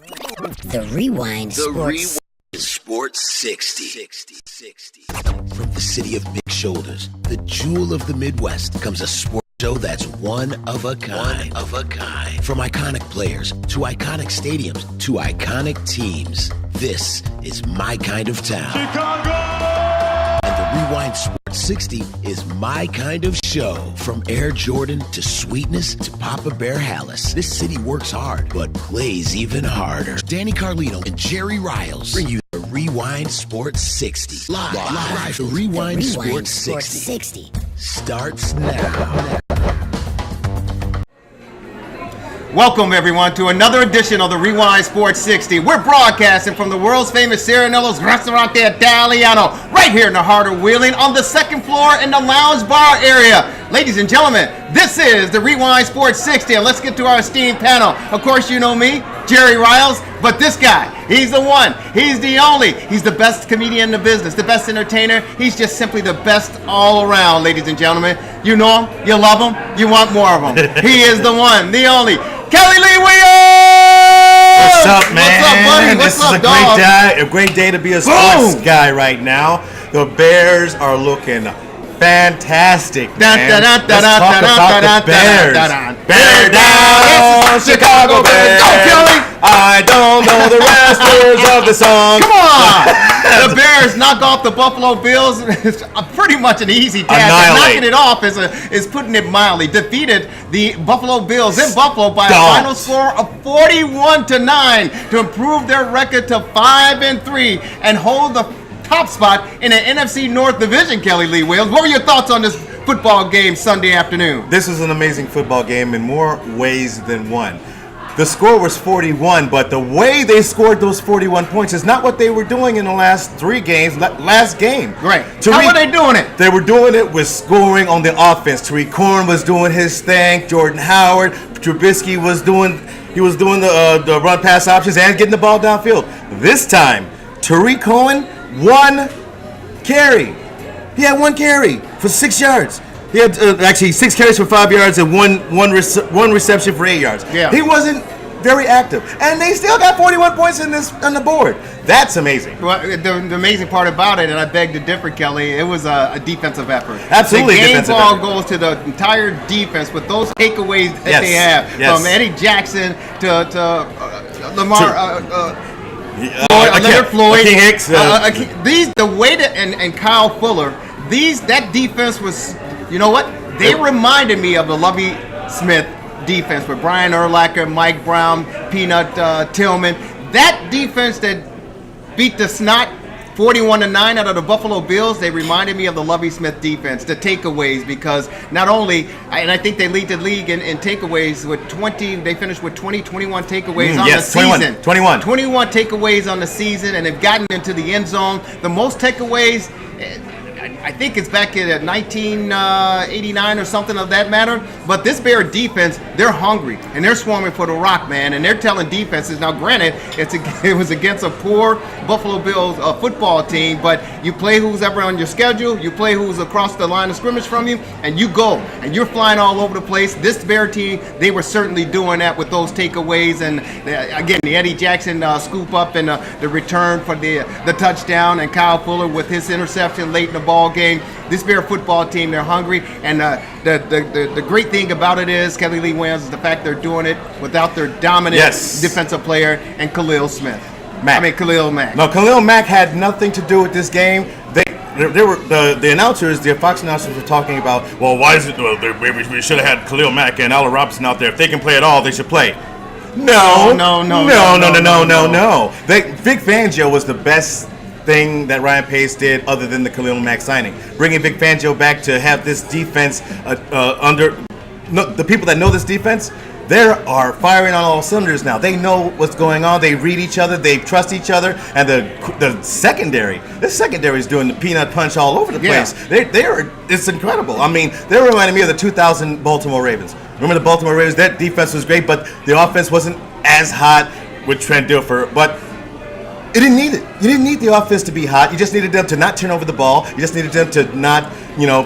The Rewind Sports. Sports 60. From the city of big shoulders, the jewel of the Midwest, comes a sports show that's one of a kind. From iconic players to iconic stadiums to iconic teams, this is my kind of town. Chicago! And the Rewind Sports 60 is my kind of show. From Air Jordan to Sweetness to Papa Bear Hallis, this city works hard but plays even harder. Danny Carlino and Jerry Riles bring you the Rewind Sports 60. Live. The Rewind Sports 60 starts now. Welcome, everyone, to another edition of the Rewind Sports 60. We're broadcasting from the world's famous Serenello's Restaurante Italiano, right here in the heart of Wheeling, on the second floor in the lounge bar area. Ladies and gentlemen, this is the Rewind Sports 60, and let's get to our esteemed panel. Of course, you know me, Jerry Riles, but this guy, he's the one, he's the only, he's the best comedian in the business, the best entertainer. He's just simply the best all around, ladies and gentlemen. You know him, you love him, you want more of him. He is the one, the only, Kelly Lee Williams! What's up, man? What's up, buddy? This What's is up, dog? a great day to be a sports guy right now. The Bears are looking fantastic, man. Let's talk about the Bears. Bear down, Chicago Bears. Go, Kelly! I don't know the rest of the song. Come on! The Bears knock off the Buffalo Bills. It's pretty much an easy task. Knocking it off is putting it mildly. Defeated the Buffalo Bills in Buffalo by a final score of 41-9 to improve their record to 5-3 and hold the top spot in the NFC North Division. Kelly Lee Williams, what were your thoughts on this football game Sunday afternoon? This was an amazing football game in more ways than one. The score was 41, but the way they scored those 41 points is not what they were doing in the last three games, last game. Right. How were they doing it? They were doing it with scoring on the offense. Tariq Cohen was doing his thing. Jordan Howard, Trubisky was doing the run-pass options and getting the ball downfield. This time, Tariq Cohen, one carry. He had one carry for 6 yards. He had actually 6 carries for 5 yards and one reception for 8 yards. Yeah. He wasn't very active, and they still got 41 points on the board. That's amazing. Well, the amazing part about it, and I beg to differ, Kelly, it was a defensive effort. Absolutely, the game defensive ball effort. goes to the entire defense with those takeaways that they have, from Eddie Jackson to Lamar. Leonard Floyd, King Hicks, the way that and Kyle Fuller, that defense was, you know what? They reminded me of the Lovie Smith defense with Brian Urlacher, Mike Brown, Peanut Tillman. That defense that beat the snot 41-9 out of the Buffalo Bills, they reminded me of the Lovie Smith defense, the takeaways, because not only, and I think they lead the league in takeaways with 20, they finished with 21 takeaways on the season. 21 takeaways on the season, and they've gotten into the end zone. The most takeaways, I think it's back in 1989 or something of that matter. But this Bear defense, they're hungry and they're swarming for the rock, man. And they're telling defenses. Now, granted, it was against a poor Buffalo Bills football team, but you play who's ever on your schedule, you play who's across the line of scrimmage from you, and you go and you're flying all over the place. This Bear team, they were certainly doing that with those takeaways. And again, the Eddie Jackson scoop up and the return for the touchdown, and Kyle Fuller with his interception late in the ball game. This Bear football team, they're hungry, and the great thing about it is, Kelly Lee Williams, is the fact they're doing it without their dominant defensive player and Khalil Mack. No, Khalil Mack had nothing to do with this game. They were the announcers, the Fox announcers were talking about, well, why is it we should have had Khalil Mack and Allen Robinson out there. If they can play at all, they should play. No. Vic Fangio was the best thing that Ryan Pace did other than the Khalil Mack signing. Bringing Vic Fangio back to have this defense the people that know this defense, they are firing on all cylinders now. They know what's going on. They read each other. They trust each other. And the secondary is doing the peanut punch all over the place. It's incredible. I mean, they're reminding me of the 2000 Baltimore Ravens. Remember the Baltimore Ravens? That defense was great, but the offense wasn't as hot with Trent Dilfer. But you didn't need it. You didn't need the offense to be hot. You just needed them to not turn over the ball. You just needed them to not,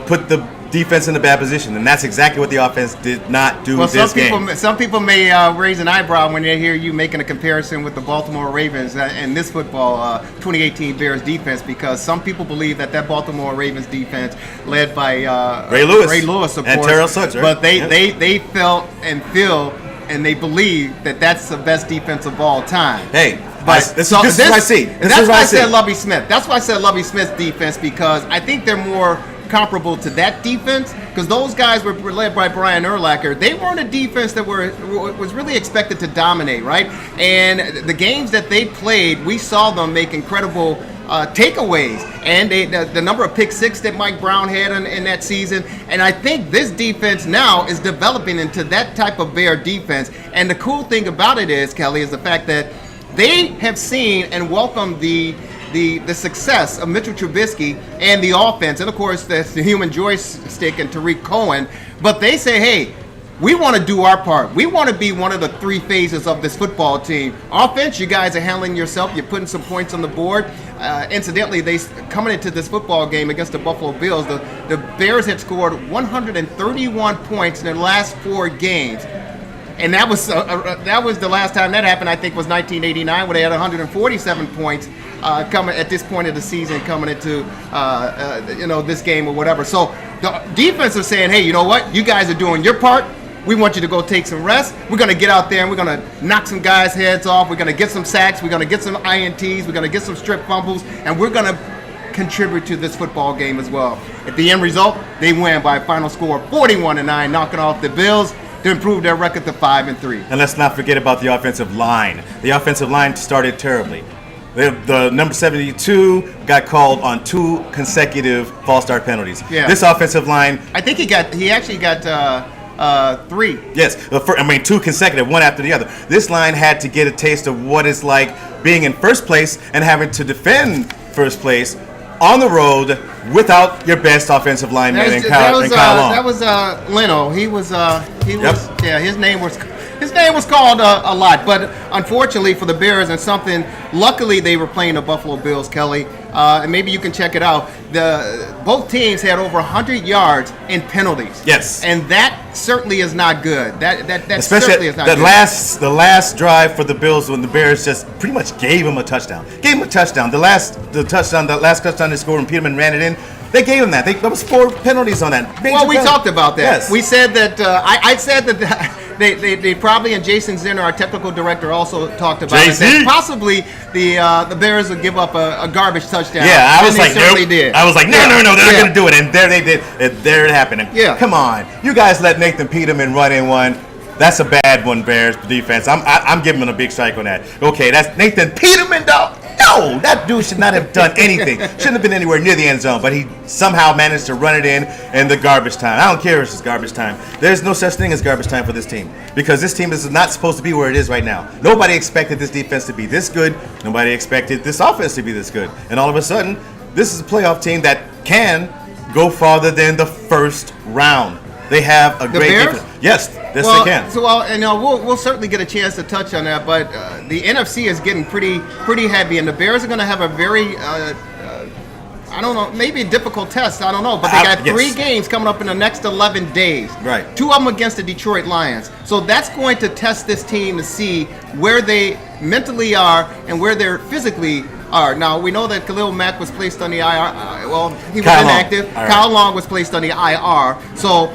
put the defense in a bad position, and that's exactly what the offense did not do this game. Some people may raise an eyebrow when they hear you making a comparison with the Baltimore Ravens and this football 2018 Bears defense, because some people believe that Baltimore Ravens defense, led by Ray Lewis, of and course, Terrell Suggs, right? but they felt and feel and they believe that that's the best defense of all time. Hey, but this is what I see. That's why I said Lovie Smith. That's why I said Lovie Smith's defense, because I think they're more comparable to that defense, because those guys were led by Brian Urlacher. They weren't a defense that was really expected to dominate, right? And the games that they played, we saw them make incredible takeaways, and the number of pick six that Mike Brown had in that season. And I think this defense now is developing into that type of Bear defense. And the cool thing about it is, Kelly, is the fact that they have seen and welcomed the success of Mitchell Trubisky and the offense, and of course that's the human joystick and Tariq Cohen. But they say, hey, we want to do our part. We want to be one of the three phases of this football team. Offense, you guys are handling yourself. You're putting some points on the board. Incidentally, they coming into this football game against the Buffalo Bills, the Bears had scored 131 points in their last 4 games. And that was the last time that happened, I think, was 1989, where they had 147 points coming at this point of the season, coming into this game or whatever. So the defense is saying, hey, you know what? You guys are doing your part. We want you to go take some rest. We're going to get out there and we're going to knock some guys' heads off. We're going to get some sacks. We're going to get some INTs. We're going to get some strip fumbles. And we're going to contribute to this football game as well. At the end result, they win by a final score of 41-9, knocking off the Bills to improve their record to 5-3. And let's not forget about the offensive line. The offensive line started terribly. The number 72 got called on 2 consecutive false start penalties. Yeah. This offensive line, I think he actually got 3. Yes, 2 consecutive, one after the other. This line had to get a taste of what it's like being in first place and having to defend first place on the road without your best offensive lineman and Kyle Long. That was Leno. His name was called a lot, but unfortunately for the Bears, and something, luckily they were playing the Buffalo Bills, Kelly, and maybe you can check it out. Both teams had over 100 yards in penalties. Yes, and that certainly is not good. That especially certainly is not good. The last drive for the Bills, when the Bears just pretty much gave them a touchdown. The last touchdown they scored when Peterman ran it in. They gave him that. There was 4 penalties on that. We talked about that. Yes. We said that. I said that. They probably, and Jason Zinner, our technical director, also talked about it. That possibly the Bears would give up a garbage touchdown. Yeah, I was like, nope. Did. I was like, no, they're not going to do it. And there they did. There it happened. Yeah. Come on, you guys let Nathan Peterman run in one. That's a bad one, Bears defense. I'm giving them a big strike on that. Okay, that's Nathan Peterman, though. No, that dude should not have done anything. Shouldn't have been anywhere near the end zone, but he somehow managed to run it in the garbage time. I don't care if it's garbage time. There's no such thing as garbage time for this team, because this team is not supposed to be where it is right now. Nobody expected this defense to be this good. Nobody expected this offense to be this good. And all of a sudden, this is a playoff team that can go farther than the first round. They have a great defense. Yes, they can. So, we'll certainly get a chance to touch on that, but the NFC is getting pretty heavy, and the Bears are going to have a very, I don't know, maybe a difficult test. I don't know, but they got 3 games coming up in the next 11 days. Right. 2 of them against the Detroit Lions. So that's going to test this team to see where they mentally are and where they're physically are. Now, we know that Khalil Mack was placed on the IR. He was inactive. Kyle Long was placed on the IR. So,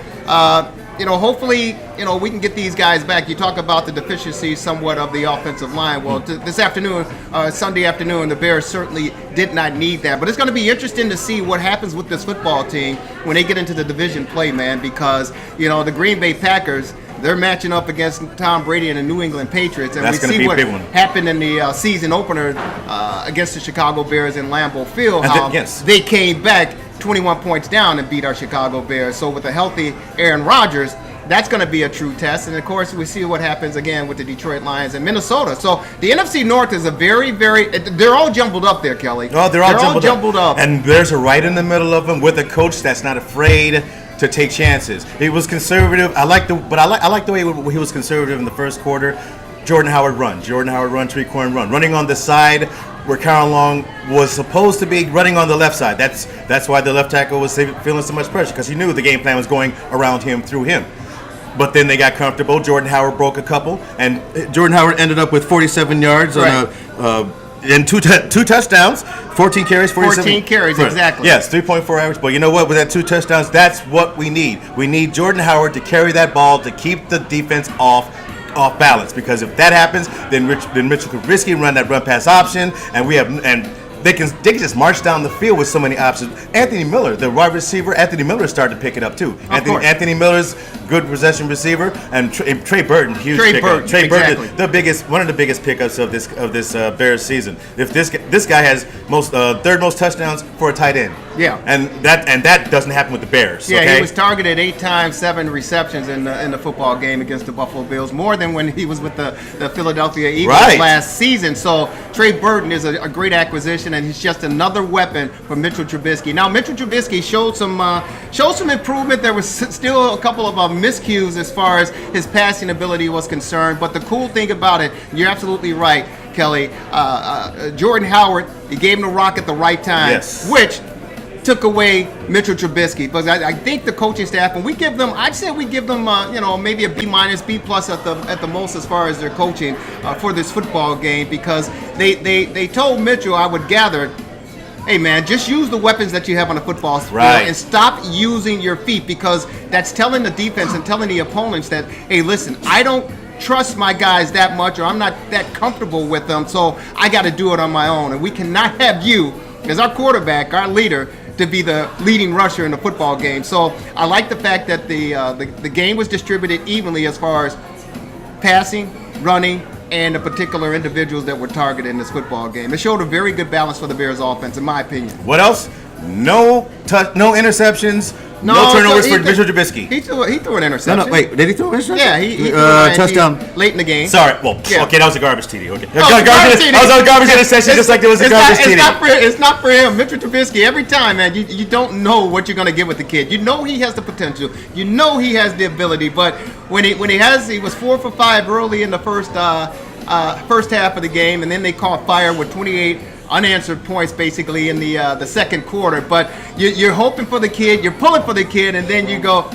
hopefully, we can get these guys back. You talk about the deficiencies somewhat of the offensive line. Well, this afternoon, Sunday afternoon, the Bears certainly did not need that. But it's going to be interesting to see what happens with this football team when they get into the division play, man, because, the Green Bay Packers, they're matching up against Tom Brady and the New England Patriots. And we see what happened in the season opener against the Chicago Bears in Lambeau Field. They came back 21 points down and beat our Chicago Bears. So with a healthy Aaron Rodgers, that's going to be a true test. And, of course, we see what happens again with the Detroit Lions and Minnesota. So the NFC North is a very, very – they're all jumbled up there, Kelly. Oh, they're all jumbled up. And there's a right in the middle of them with a coach that's not afraid to take chances. He was conservative. I like the way he was conservative in the first quarter. Jordan Howard run, 3-corner run. Running on the side, where Kyle Long was supposed to be running on the left side. That's why the left tackle was feeling so much pressure, because he knew the game plan was going around him, through him. But then they got comfortable. Jordan Howard broke a couple, and Jordan Howard ended up with 47 yards and two touchdowns, 14 carries, 14 carries, exactly. Yes, 3.4 average. But you know what? With that 2 touchdowns, that's what we need. We need Jordan Howard to carry that ball to keep the defense off balance. Because if that happens, then Mitchell Trubisky run that run pass option, and they can just march down the field with so many options. Anthony Miller, the wide receiver, started to pick it up too. Anthony Miller's good possession receiver, and Trey Burton, huge pickup. Trey Burton, one of the biggest pickups of this Bears season. If this guy has third most touchdowns for a tight end. Yeah, and that doesn't happen with the Bears. Yeah, okay? He was targeted 8 times, 7 receptions in the football game against the Buffalo Bills, more than when he was with the Philadelphia Eagles last season. So Trey Burton is a great acquisition, and he's just another weapon for Mitchell Trubisky. Now, Mitchell Trubisky showed some improvement. There was still a couple of miscues as far as his passing ability was concerned. But the cool thing about it, you're absolutely right, Kelly. Jordan Howard, he gave him the rock at the right time, which took away Mitchell Trubisky. But I think the coaching staff, and I'd say we give them, maybe a B-, B+ at the most as far as their coaching for this football game, because they told Mitchell, I would gather, hey man, just use the weapons that you have on the football field and stop using your feet, because that's telling the defense and telling the opponents that, hey, listen, I don't trust my guys that much, or I'm not that comfortable with them, so I got to do it on my own. And we cannot have you as our quarterback, our leader, to be the leading rusher in the football game. So I like the fact that the game was distributed evenly as far as passing, running, and the particular individuals that were targeted in this football game. It showed a very good balance for the Bears offense, in my opinion. What else? No interceptions, no turnovers for Mitchell Trubisky. He threw an interception. No, wait, did he throw an interception? Yeah, he threw a touchdown late in the game. Sorry, okay, that was a garbage TD. Okay, that was a garbage interception, just like there was a garbage TD. It's not for him, Mitchell Trubisky. Every time, man, you don't know what you're going to get with the kid. You know he has the potential. You know he has the ability. But when he was 4 for 5 early in the first half of the game, and then they caught fire with 28 unanswered points basically in the second quarter. But you're hoping for the kid, you're pulling for the kid, and then you go,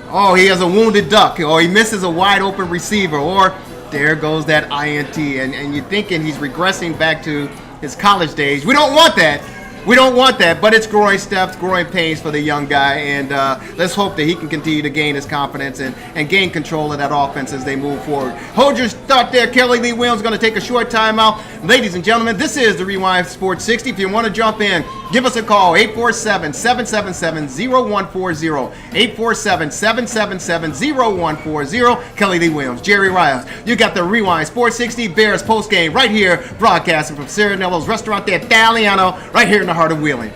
oh, he has a wounded duck, or he misses a wide open receiver, or there goes that INT, and you're thinking he's regressing back to his college days. We don't want that. But it's growing steps, growing pains for the young guy, and let's hope that he can continue to gain his confidence and gain control of that offense as they move forward. Hold your thought there. Kelly Lee Williams going to take a short timeout. Ladies and gentlemen, this is the Rewind Sports 60. If you want to jump in, give us a call, 847-777-0140, 847-777-0140. Kelly Lee Williams, Jerry Riles. You got the Rewind Sports 60 Bears postgame right here, broadcasting from Cirinello's Restaurant Italiano, right here in the heart of Wheeling.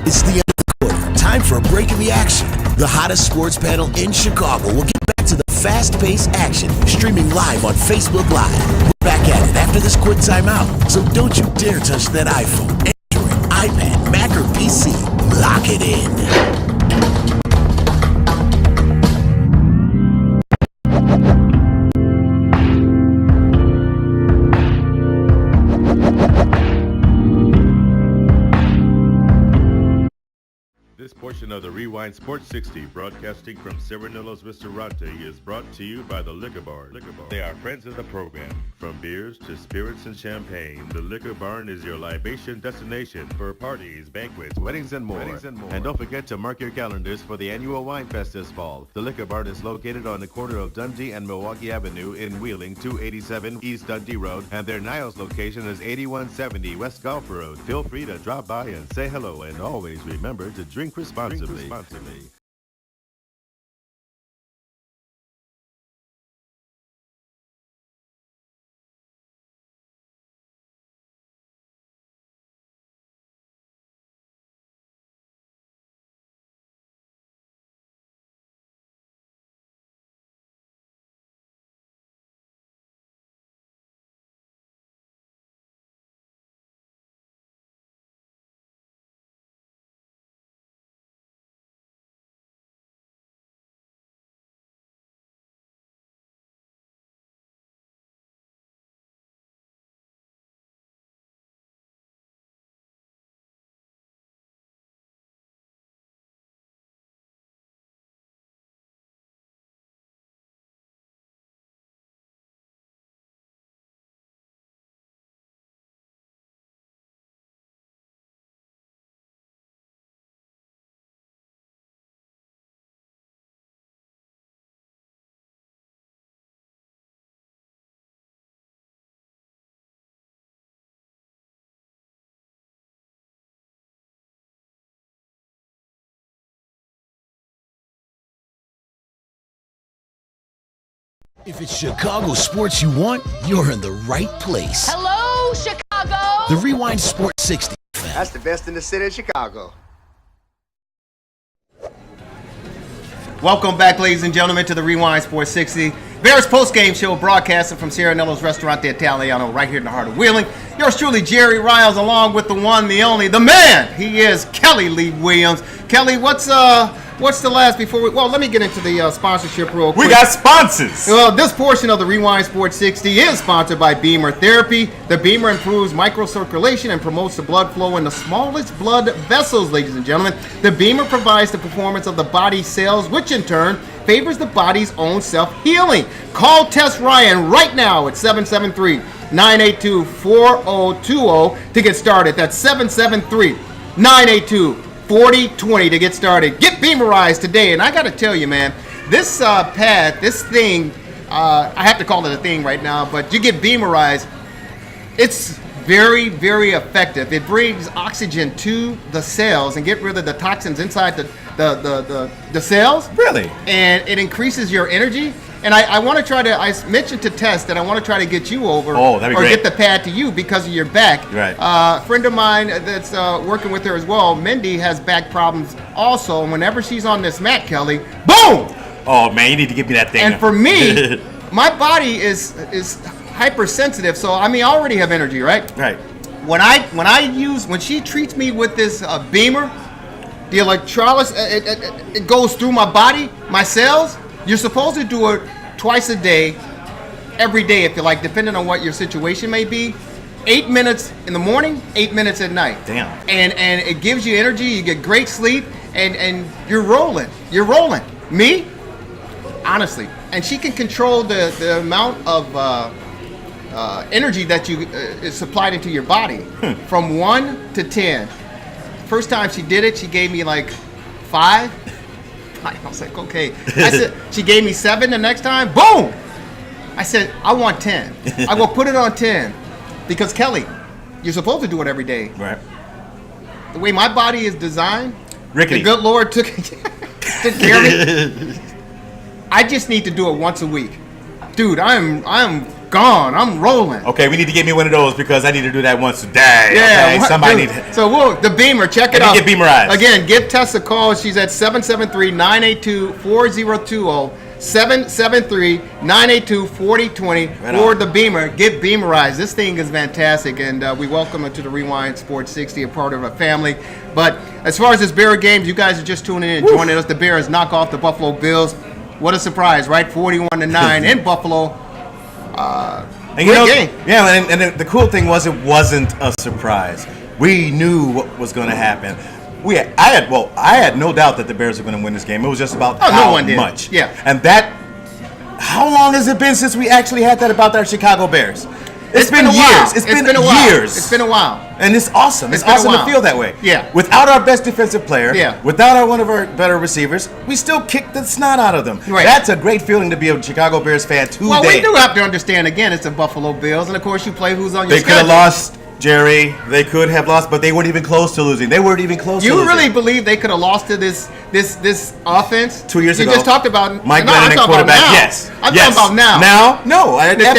It's the end of the quarter. Time for a break in the action. The hottest sports panel in Chicago will get back to the fast-paced action, streaming live on Facebook Live. We're back at it after this quick timeout, so don't you dare touch that iPhone, Android, iPad, Mac, or PC. Lock it in. This portion of the Rewind Sports 60, broadcasting from Cirinello's Ristorante, is brought to you by the Liquor Barn. They are friends of the program. From beers to spirits and champagne, the Liquor Barn is your libation destination for parties, banquets, weddings, and more. And don't forget to mark your calendars for the annual Wine Fest this fall. The Liquor Barn is located on the corner of Dundee and Milwaukee Avenue in Wheeling, 287 East Dundee Road, and their Niles location is 8170 West Golf Road. Feel free to drop by and say hello, and always remember to drink responsibly. If it's Chicago sports you want, you're in the right place. Hello, Chicago! The Rewind Sports 60. That's the best in the city of Chicago. Welcome back, ladies and gentlemen, to the Rewind Sports 60. Bears postgame show broadcasting from Serenello's Restaurante Italiano right here in the heart of Wheeling. Yours truly, Jerry Riles, along with the one, the only, the man. He is Kelly Lee Williams. Kelly, what's the last before we... Well, let me get into the sponsorship real quick. We got sponsors. Well, this portion of the Rewind Sports 60 is sponsored by Beamer Therapy. The Beamer improves microcirculation and promotes the blood flow in the smallest blood vessels, ladies and gentlemen. The Beamer provides the performance of the body cells, which in turn favors the body's own self-healing. Call Tess Ryan right now at 773-982-4020 to get started. That's 773-982-4020 to get started. Get Beamerized today. And I got to tell you, man, this pad, this thing, I have to call it a thing right now, but you get Beamerized, it's very, very effective. It brings oxygen to the cells and get rid of the toxins inside the cells. Really? And it increases your energy. And I want to try to, I mentioned to Tess that I want to try to get you over that'd be or great. get the pad to you because of your back. Right. A friend of mine that's working with her as well, Mindy, has back problems also. And whenever she's on this mat, Kelly, boom! Oh, man, you need to give me that thing. And for me, my body is hypersensitive. So, I mean, I already have energy, right? Right. When she treats me with this Beamer, the electrolysis, it goes through my body, my cells. You're supposed to do it twice a day, every day if you like, depending on what your situation may be. 8 minutes in the morning, 8 minutes at night. Damn. And it gives you energy, you get great sleep, and you're rolling. You're rolling. Me, honestly. And she can control the amount of energy that is supplied into your body from 1 to 10. First time she did it, she gave me like 5. I was like, okay. I said, she gave me 7 the next time. Boom! I said, I want 10. I will put it on 10. Because, Kelly, you're supposed to do it every day. Right. The way my body is designed, Rickety. the good Lord took care of me. I just need to do it once a week. Dude, I'm gone. I'm rolling. Okay, we need to get me one of those because I need to do that once a day. Yeah, okay? Somebody dude, need. So the Beamer, check it out. Get Beamerized. Again, give Tess a call. She's at 773-982-4020. 773-982-4020 Right for on. the Beamer. Get Beamerized. This thing is fantastic, and we welcome her to the Rewind Sports 60, a part of our family. But as far as this Bear games, you guys are just tuning in and joining us. The Bears knock off the Buffalo Bills. What a surprise, right? 41-9 in Buffalo. And Great game. Yeah, and the cool thing was it wasn't a surprise. We knew what was going to happen. I had no doubt that the Bears were going to win this game. It was just about how much. Yeah. And how long has it been since we actually had that about our Chicago Bears? It's been a years. while. It's been a while. years. It's been a while. And it's awesome. It's been a awesome to while. feel that way. Yeah. Without our best defensive player, Yeah. without one of our better receivers, we still kick the snot out of them. Right. That's a great feeling to be a Chicago Bears fan today. Well, we do have to understand, again, it's the Buffalo Bills, and of course you play who's on your They could schedule. have lost, Jerry. They could have lost, but they weren't even close to losing. They weren't even close to You losing. really believe they could have lost to this offense? 2 years ago. You just talked about Mike no, Lennon I'm at talking about quarterback. now. Yes. I'm yes. talking about now. Now? No. Absolutely no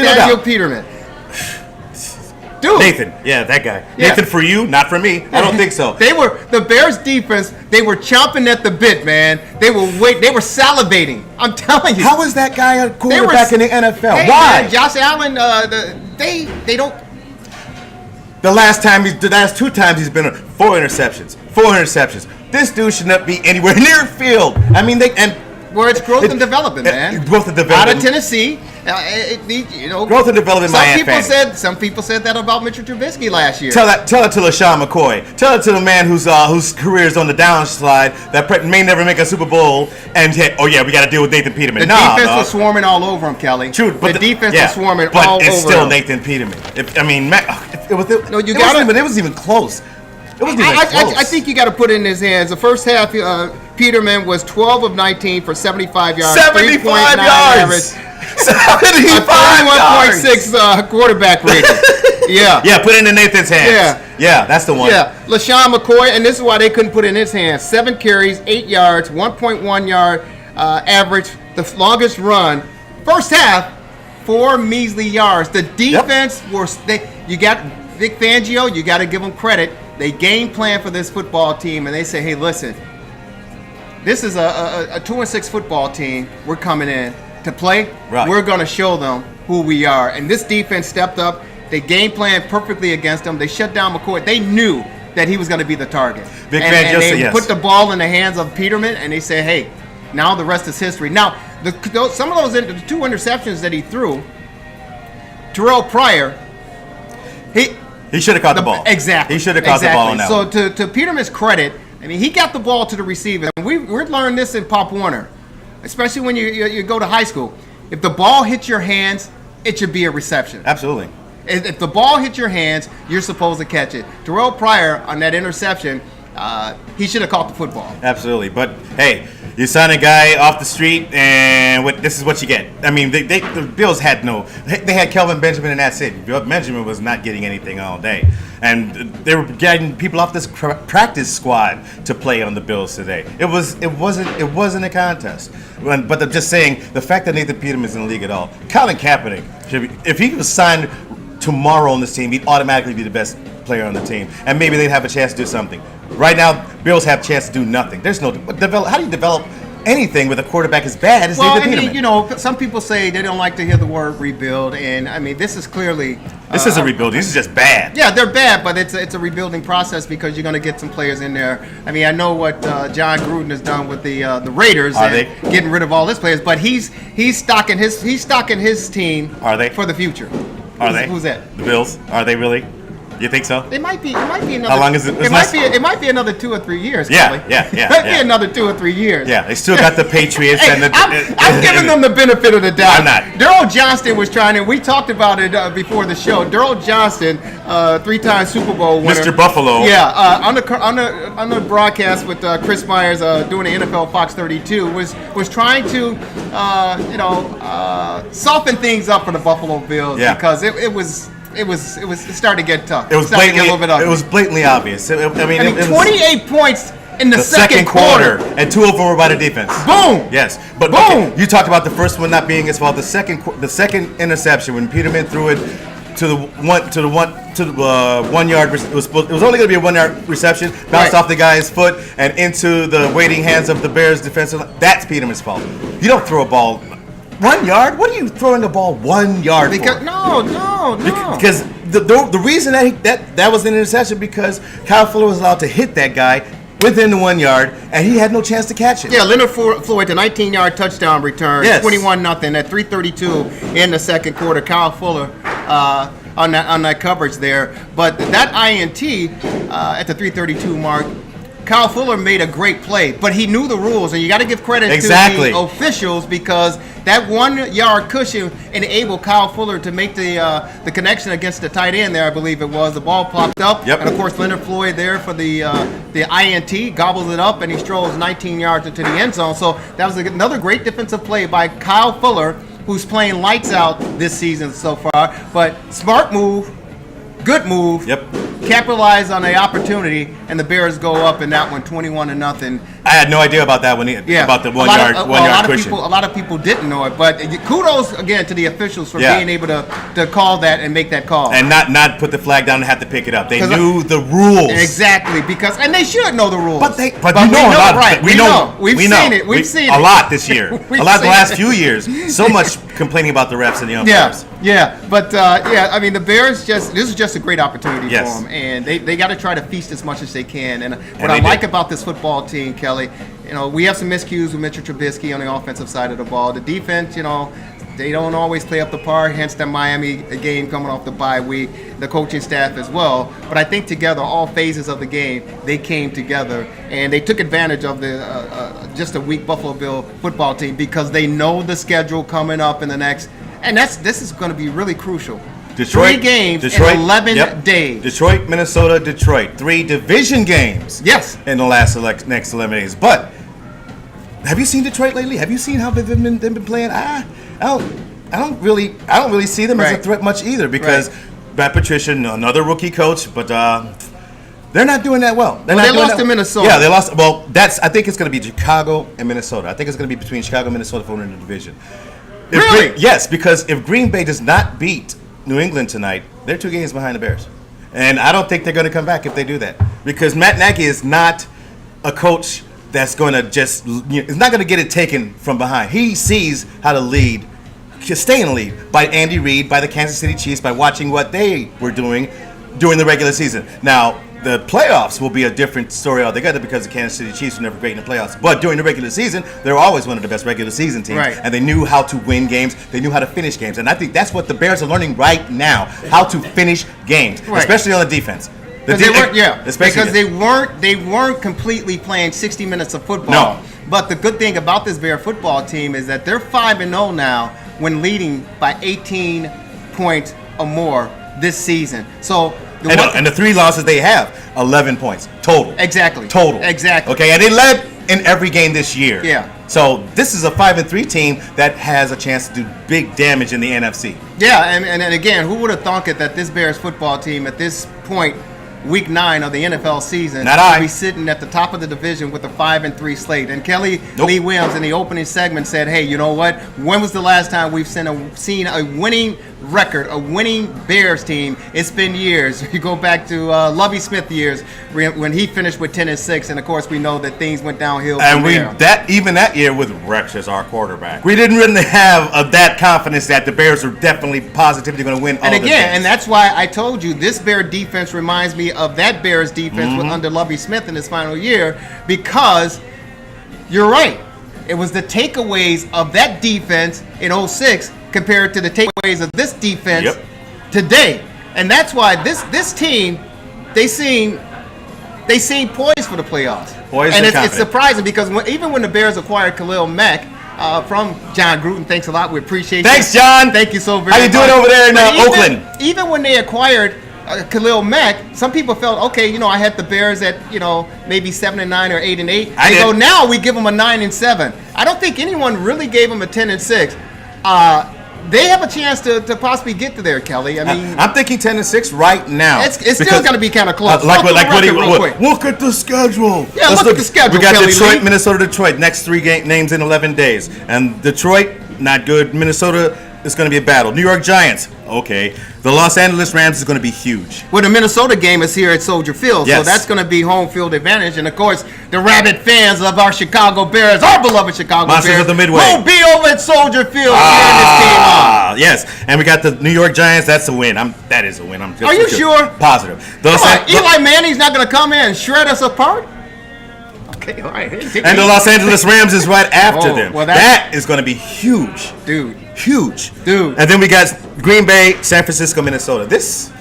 Nathaniel doubt. Peterman. Dude. Nathan. Yeah, that guy. Yeah. Nathan for you, not for me. I don't think so. The Bears defense, they were chomping at the bit, man. They were salivating. I'm telling you. How is that guy a quarterback in the NFL? Hey, Why? man, Josh Allen, they don't. The last 2 times he's been 4 interceptions. 4 interceptions. This dude should not be anywhere near field. I mean, Where it's growth and development, man. Growth and development. Out of Tennessee, growth and development. Some people said that about Mitchell Trubisky last year. Tell it to LaShawn McCoy. Tell it to the man whose career is on the downslide that may never make a Super Bowl. And we got to deal with Nathan Peterman. The defense was swarming all over him, Kelly. True, but the defense was swarming all over him. But it's still Nathan Peterman. It wasn't even close. It wasn't even close. I think you got to put it in his hands. The first half, Peterman was 12 of 19 for 75 yards. 75 yards. 75 yards. 31.6 quarterback rating. Yeah. Yeah, put it in Nathan's hands. Yeah, that's the one. Yeah, LaShawn McCoy, and this is why they couldn't put it in his hands. 7 carries, 8 yards, 1.1 yard average. The longest run First half, 4 measly yards. The defense you got Vic Fangio, you got to give them credit. They game plan for this football team, and they say, hey, listen, this is a 2-6 football team. We're coming in to play. Right. We're going to show them who we are. And this defense stepped up. They game planned perfectly against them. They shut down McCoy. They knew that he was going to be the target. Vic and Fangio they yes. put the ball in the hands of Peterman, and they say, hey, now the rest is history. Now, some of the 2 interceptions that he threw, Terrell Pryor, he should have caught the ball. Exactly. He should have caught the ball on that one. So to Peterman's credit, I mean, he got the ball to the receiver. And we've learned this in Pop Warner, especially when you go to high school. If the ball hits your hands, it should be a reception. Absolutely. If the ball hits your hands, you're supposed to catch it. Terrell Pryor on that interception, he should have caught the football. Absolutely. But, hey, you sign a guy off the street, and this is what you get. I mean, the Bills had they had Kelvin Benjamin, and that's it. Benjamin was not getting anything all day. And they were getting people off this practice squad to play on the Bills today. It wasn't a contest. But I'm just saying, the fact that Nathan Peterman is in the league at all, Colin Kaepernick, if he was signed tomorrow on this team, he'd automatically be the best player on the team, and maybe they'd have a chance to do something. Right now, Bills have a chance to do nothing. There's no how do you develop anything with a quarterback as bad as Nathan Peterman? Well, I mean, some people say they don't like to hear the word rebuild, and I mean, this is clearly this isn't rebuilding. This is just bad. Yeah, they're bad, but it's a rebuilding process because you're going to get some players in there. I mean, I know what John Gruden has done with the Raiders getting rid of all his players, but he's stocking his team. Are they for the future? Who's that? The Bills? Are they really? You think so? It might be another. How long is it? It might be another 2 or 3 years. Yeah. It might be another 2 or 3 years. Yeah, they still got the Patriots and the. I'm giving them the benefit of the doubt. I'm not. Daryl Johnston was trying to. We talked about it before the show. Daryl Johnston, 3-time Super Bowl winner. Mr. Buffalo. Yeah, on the broadcast with Chris Myers doing the NFL Fox 32 was trying to soften things up for the Buffalo Bills because it started to get tough. It was blatantly obvious. I mean, it was 28 points in the second quarter, and 2 of them were by the defense. Boom. Yes, but boom. Okay, you talked about the first one not being his fault. The second interception when Peterman threw it to the 1 yard. It was only going to be a 1 yard reception. Bounced off the guy's foot and into the waiting hands of the Bears defensive line. That's Peterman's fault. You don't throw a ball 1 yard. What are you throwing a ball 1 yard for? No. Because the reason that was an interception because Kyle Fuller was allowed to hit that guy within the 1 yard, and he had no chance to catch it. Yeah, Leonard Floyd, the 19-yard touchdown return, yes. 21-0 at 3:32 in the second quarter. Kyle Fuller on that coverage there, but that INT at the 3:32 mark. Kyle Fuller made a great play, but he knew the rules, and you got to give credit to the officials because that 1 yard cushion enabled Kyle Fuller to make the connection against the tight end there, I believe it was. The ball popped up, and of course Leonard Floyd there for the INT, gobbles it up, and he strolls 19 yards into the end zone. So that was another great defensive play by Kyle Fuller, who's playing lights out this season so far. But smart move, good move. Capitalize on the opportunity, and the Bears go up in that one, 21-0. I had no idea about that one. About the 1 yard cushion. A lot of people didn't know it, but kudos again to the officials for being able to call that and make that call, and not put the flag down and have to pick it up. They knew the rules exactly and they should know the rules. But we know a lot. Right? We know. We've seen it. We've seen a it lot this year. A lot the last few years. So much complaining about the refs and the umpires. But I mean the Bears this is just a great opportunity for them, and they got to try to feast as much as they can. And what I like about this football team, Kelly, we have some miscues with Mitchell Trubisky on the offensive side of the ball. The defense, they don't always play up the par, hence the Miami game coming off the bye week, the coaching staff as well. But I think together, all phases of the game, they came together, and they took advantage of the just a weak Buffalo Bill football team because they know the schedule coming up in the next, and this is going to be really crucial. Detroit, 3 games in 11 days. Detroit, Minnesota, Detroit. 3 division games. Yes. In the next 11 days. But have you seen Detroit lately? Have you seen how they've been playing? I don't really see them as a threat much either because Matt Patricia, another rookie coach, but they're not doing that well. They lost to Minnesota. Yeah, they lost. Well, I think it's going to be Chicago and Minnesota. I think it's going to be between Chicago and Minnesota for winning the division. Really? Yes, because if Green Bay does not beat New England tonight, they're 2 games behind the Bears. And I don't think they're going to come back if they do that. Because Matt Nagy is not a coach that's going to just, is not going to get it taken from behind. He sees how to lead, stay in the lead by Andy Reid, by the Kansas City Chiefs, by watching what they were doing during the regular season. Now, the playoffs will be a different story altogether because the Kansas City Chiefs were never great in the playoffs. But during the regular season, they were always one of the best regular season teams. Right. And they knew how to win games. They knew how to finish games. And I think that's what the Bears are learning right now, how to finish games, Right. especially on the defense. Because they weren't completely playing 60 minutes of football. No. But the good thing about this Bear football team is that they're 5-0 now when leading by 18 points or more this season. So and the 3 losses they have, 11 points total. Exactly. Total. Exactly. Okay, and they led in every game this year. Yeah. So this is a 5-3 team that has a chance to do big damage in the NFC. Yeah, and again, who would have thought it that this Bears football team at this point, Week 9 of the NFL season, would be sitting at the top of the division with a 5-3 slate. And Kelly Lee Williams in the opening segment said, "Hey, you know what? When was the last time we've seen a winning record, a winning Bears team? It's been years. You go back to Lovie Smith years when he finished with 10-6, and of course we know that things went downhill. And even that year with Rex as our quarterback, we didn't really have that confidence that the Bears are definitely positively going to win. And again, and that's why I told you this Bear defense reminds me of that Bears defense under Lovie Smith in his final year, because you're right. It was the takeaways of that defense in 06 compared to the takeaways of this defense today. And that's why this team, they seem poised for the playoffs. And it's surprising because even when the Bears acquired Khalil Mack from John Gruden, thanks a lot. We appreciate you. Thanks, John. Thank you so very much. How you doing over there in Oakland? Even when they acquired Khalil Mack, some people felt, okay, I had the Bears at, maybe 7-9 or 8-8. So now we give them a 9-7. I don't think anyone really gave them a 10-6. They have a chance to possibly get to there, Kelly. I mean, I'm thinking 10-6 right now. It's still going to be kind of close. Look at the schedule. Yeah, look at the schedule. We got Kelly Detroit, Lee. Minnesota, Detroit. Next 3 names in 11 days. And Detroit, not good. Minnesota, it's going to be a battle. New York Giants, okay. The Los Angeles Rams is going to be huge. Well, the Minnesota game is here at Soldier Field, so that's going to be home field advantage. And, of course, the rabid fans of our Chicago Bears, our beloved Chicago Monsters Bears, of the Midway, will be over at Soldier Field cheering this team on. Yes, and we got the New York Giants. That's a win. That is a win. Are you sure? Positive. Eli Manning's not going to come in and shred us apart? Okay, all right. And the Los Angeles Rams is right after them. Well, that is going to be huge. Dude. Huge. Dude. And then we got Green Bay, San Francisco, Minnesota. This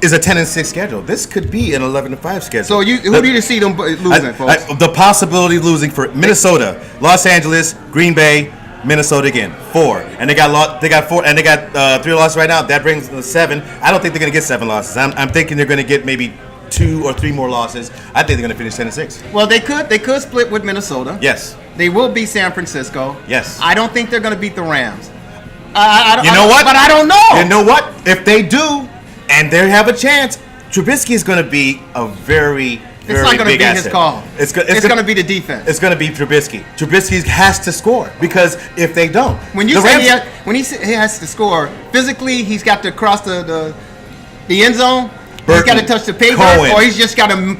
is a 10-6 schedule. This could be an 11-5 schedule. So who do you see them losing, folks? The possibility of losing for Minnesota, Los Angeles, Green Bay, Minnesota again. 4. And they got 4, and they got 3 losses right now. That brings them to 7. I don't think they're going to get 7 losses. I'm thinking they're going to get maybe 2 or 3 more losses. I think they're going to finish 10-6. Well, they could split with Minnesota. Yes. They will beat San Francisco. Yes. I don't think they're going to beat the Rams. You know what? But I don't know. You know what? If they do, and they have a chance, Trubisky is going to be a very, very big asset. It's not going to be his call. It's going to be the defense. It's going to be Trubisky. Trubisky has to score because if they don't, when he has to score physically, he's got to cross the end zone. He's got to touch the paper, or he's just got to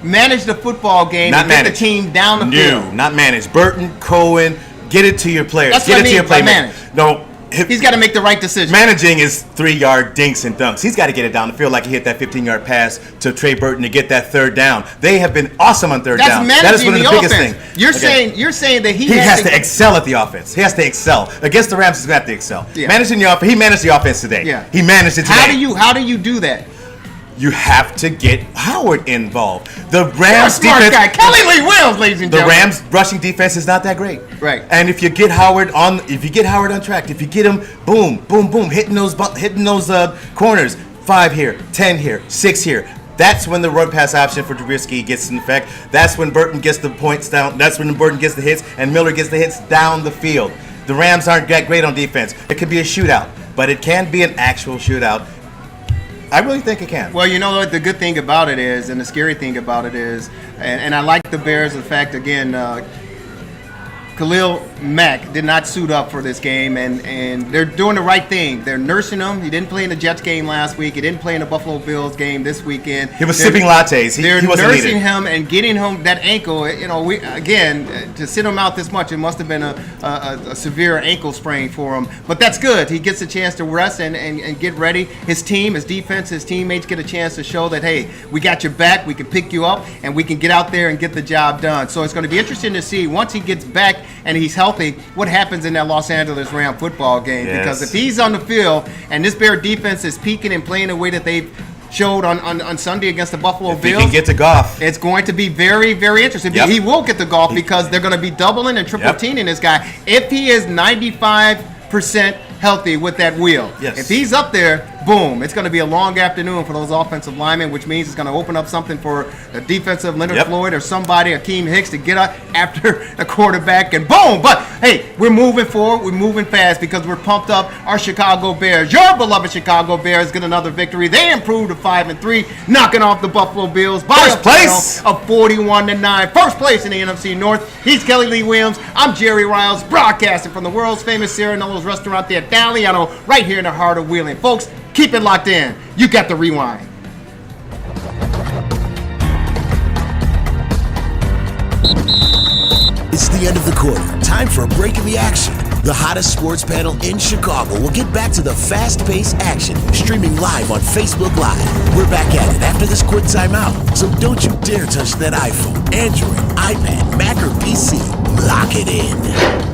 manage the football game and get the team down the field. No, not manage. Burton, Cohen, get it to your players. That's get what it to your playmakers. Manage. No. He's got to make the right decision. Managing is 3-yard dinks and dunks. He's got to get it down the field like he hit that 15-yard pass to Trey Burton to get that 3rd down. They have been awesome on 3rd down. That is one of the biggest things. You're saying that he has to excel at the offense. He has to excel. Against the Rams, he's going to have to excel. Yeah. Managing the offense, he managed the offense today. Yeah. He managed it today. How do you do that? You have to get Howard involved. The Rams defense, guy. Kelly Lee Williams, ladies and gentlemen. The Rams rushing defense is not that great. Right. And if you get Howard on track, if you get him, boom, boom, boom, hitting those corners, 5 here, 10 here, 6 here. That's when the run pass option for Trubisky gets in effect. That's when Burton gets the points down. That's when Burton gets the hits and Miller gets the hits down the field. The Rams aren't that great on defense. It could be a shootout, but it can be an actual shootout. I really think it can. Well, you know what the good thing about it is, and the scary thing about it is, and I like the Bears, the fact, again, Khalil Mack did not suit up for this game, and they're doing the right thing. They're nursing him. He didn't play in the Jets game last week. He didn't play in the Buffalo Bills game this weekend. He was sipping lattes. They're he wasn't nursing needed. him and getting him that ankle. You know, to sit him out this much, it must have been a severe ankle sprain for him. But that's good. He gets a chance to rest and get ready. His team, his defense, his teammates get a chance to show that, hey, we got your back. We can pick you up, and we can get out there and get the job done. So it's going to be interesting to see once he gets back and he's healthy, what happens in that Los Angeles Rams football game. Yes. Because if he's on the field and this Bear defense is peaking and playing the way that they've showed on Sunday against the Buffalo Bills, he can get to Goff, it's going to be very, very interesting. Yep. He will get to Goff because they're going to be doubling and triple teaming this guy. If he is 95% healthy with that wheel, if he's up there, boom, it's going to be a long afternoon for those offensive linemen, which means it's going to open up something for a defensive Leonard Floyd or somebody, Akeem Hicks, to get up after the quarterback, and boom. But, hey, we're moving forward. We're moving fast because we're pumped up. Our Chicago Bears, your beloved Chicago Bears, get another victory. They improved to 5-3, knocking off the Buffalo Bills by First a place of 41-9. First place in the NFC North. He's Kelly Lee Williams. I'm Jerry Riles, broadcasting from the world's famous Serenello's restaurant there, Daliano, right here in the heart of Wheeling. Folks, keep it locked in. You got the rewind. It's the end of the quarter. Time for a break in the action. The hottest sports panel in Chicago will get back to the fast-paced action, streaming live on Facebook Live. We're back at it after this quick timeout, so don't you dare touch that iPhone, Android, iPad, Mac, or PC. Lock it in.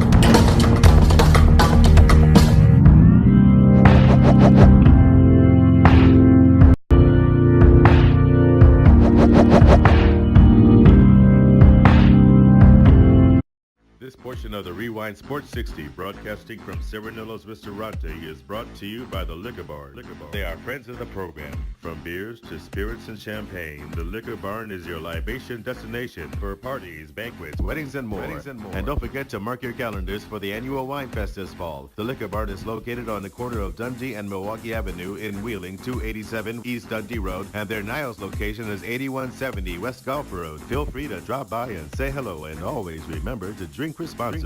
This portion of the Rewind Sports 60, broadcasting from Serenello's Restaurante, is brought to you by the Liquor Barn. They are friends of the program. From beers to spirits and champagne, the Liquor Barn is your libation destination for parties, banquets, weddings, and more. And don't forget to mark your calendars for the annual Wine Fest this fall. The Liquor Barn is located on the corner of Dundee and Milwaukee Avenue in Wheeling, 287 East Dundee Road, and their Niles location is 8170 West Golf Road. Feel free to drop by and say hello, and always remember to drink responsibly.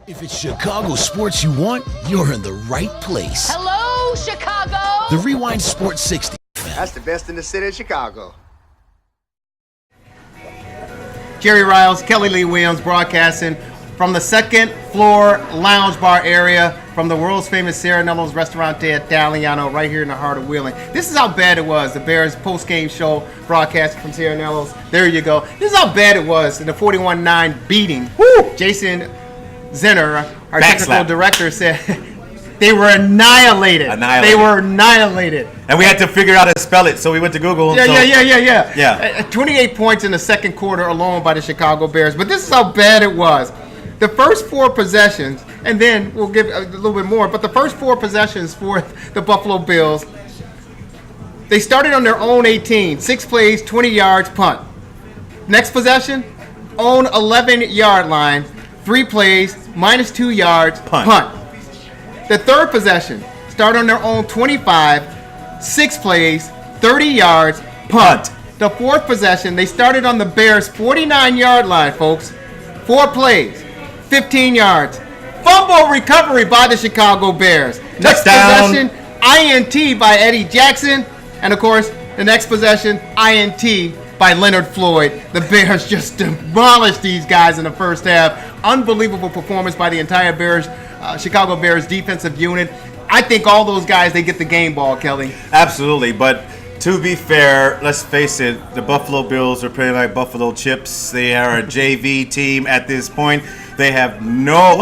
If it's Chicago sports you want, you're in the right place. Hello, Chicago. The Rewind Sports 60. That's the best in the city of Chicago. Jerry Riles, Kelly Lee Williams broadcasting from the second floor lounge bar area from the world's famous Serenello's Restaurante Italiano right here in the heart of Wheeling. This is how bad it was. The Bears post-game show broadcasting from Serenello's. There you go. This is how bad it was in the 41-9 beating. Woo! Jason Zinner, our technical director, said they were annihilated. They were annihilated. And we had to figure out how to spell it, so we went to Google. Yeah. 28 points in the second quarter alone by the Chicago Bears. But this is how bad it was. The first 4 possessions, and then we'll give a little bit more, but the first 4 possessions for the Buffalo Bills, they started on their own 18. 6 plays, 20 yards, punt. Next possession, own 11-yard line. 3 plays, -2 yards, punt. The third possession, start on their own 25, 6 plays, 30 yards, punt. The fourth possession, they started on the Bears' 49-yard line, folks. 4 plays, 15 yards. Fumble recovery by the Chicago Bears. Next possession, INT by Eddie Jackson. And, of course, the next possession, INT by Leonard Floyd. The Bears just demolished these guys in the first half. Unbelievable performance by the entire Chicago Bears defensive unit. I think all those guys, they get the game ball, Kelly. Absolutely, but to be fair, let's face it, the Buffalo Bills are playing like Buffalo Chips. They are a JV team at this point. They have no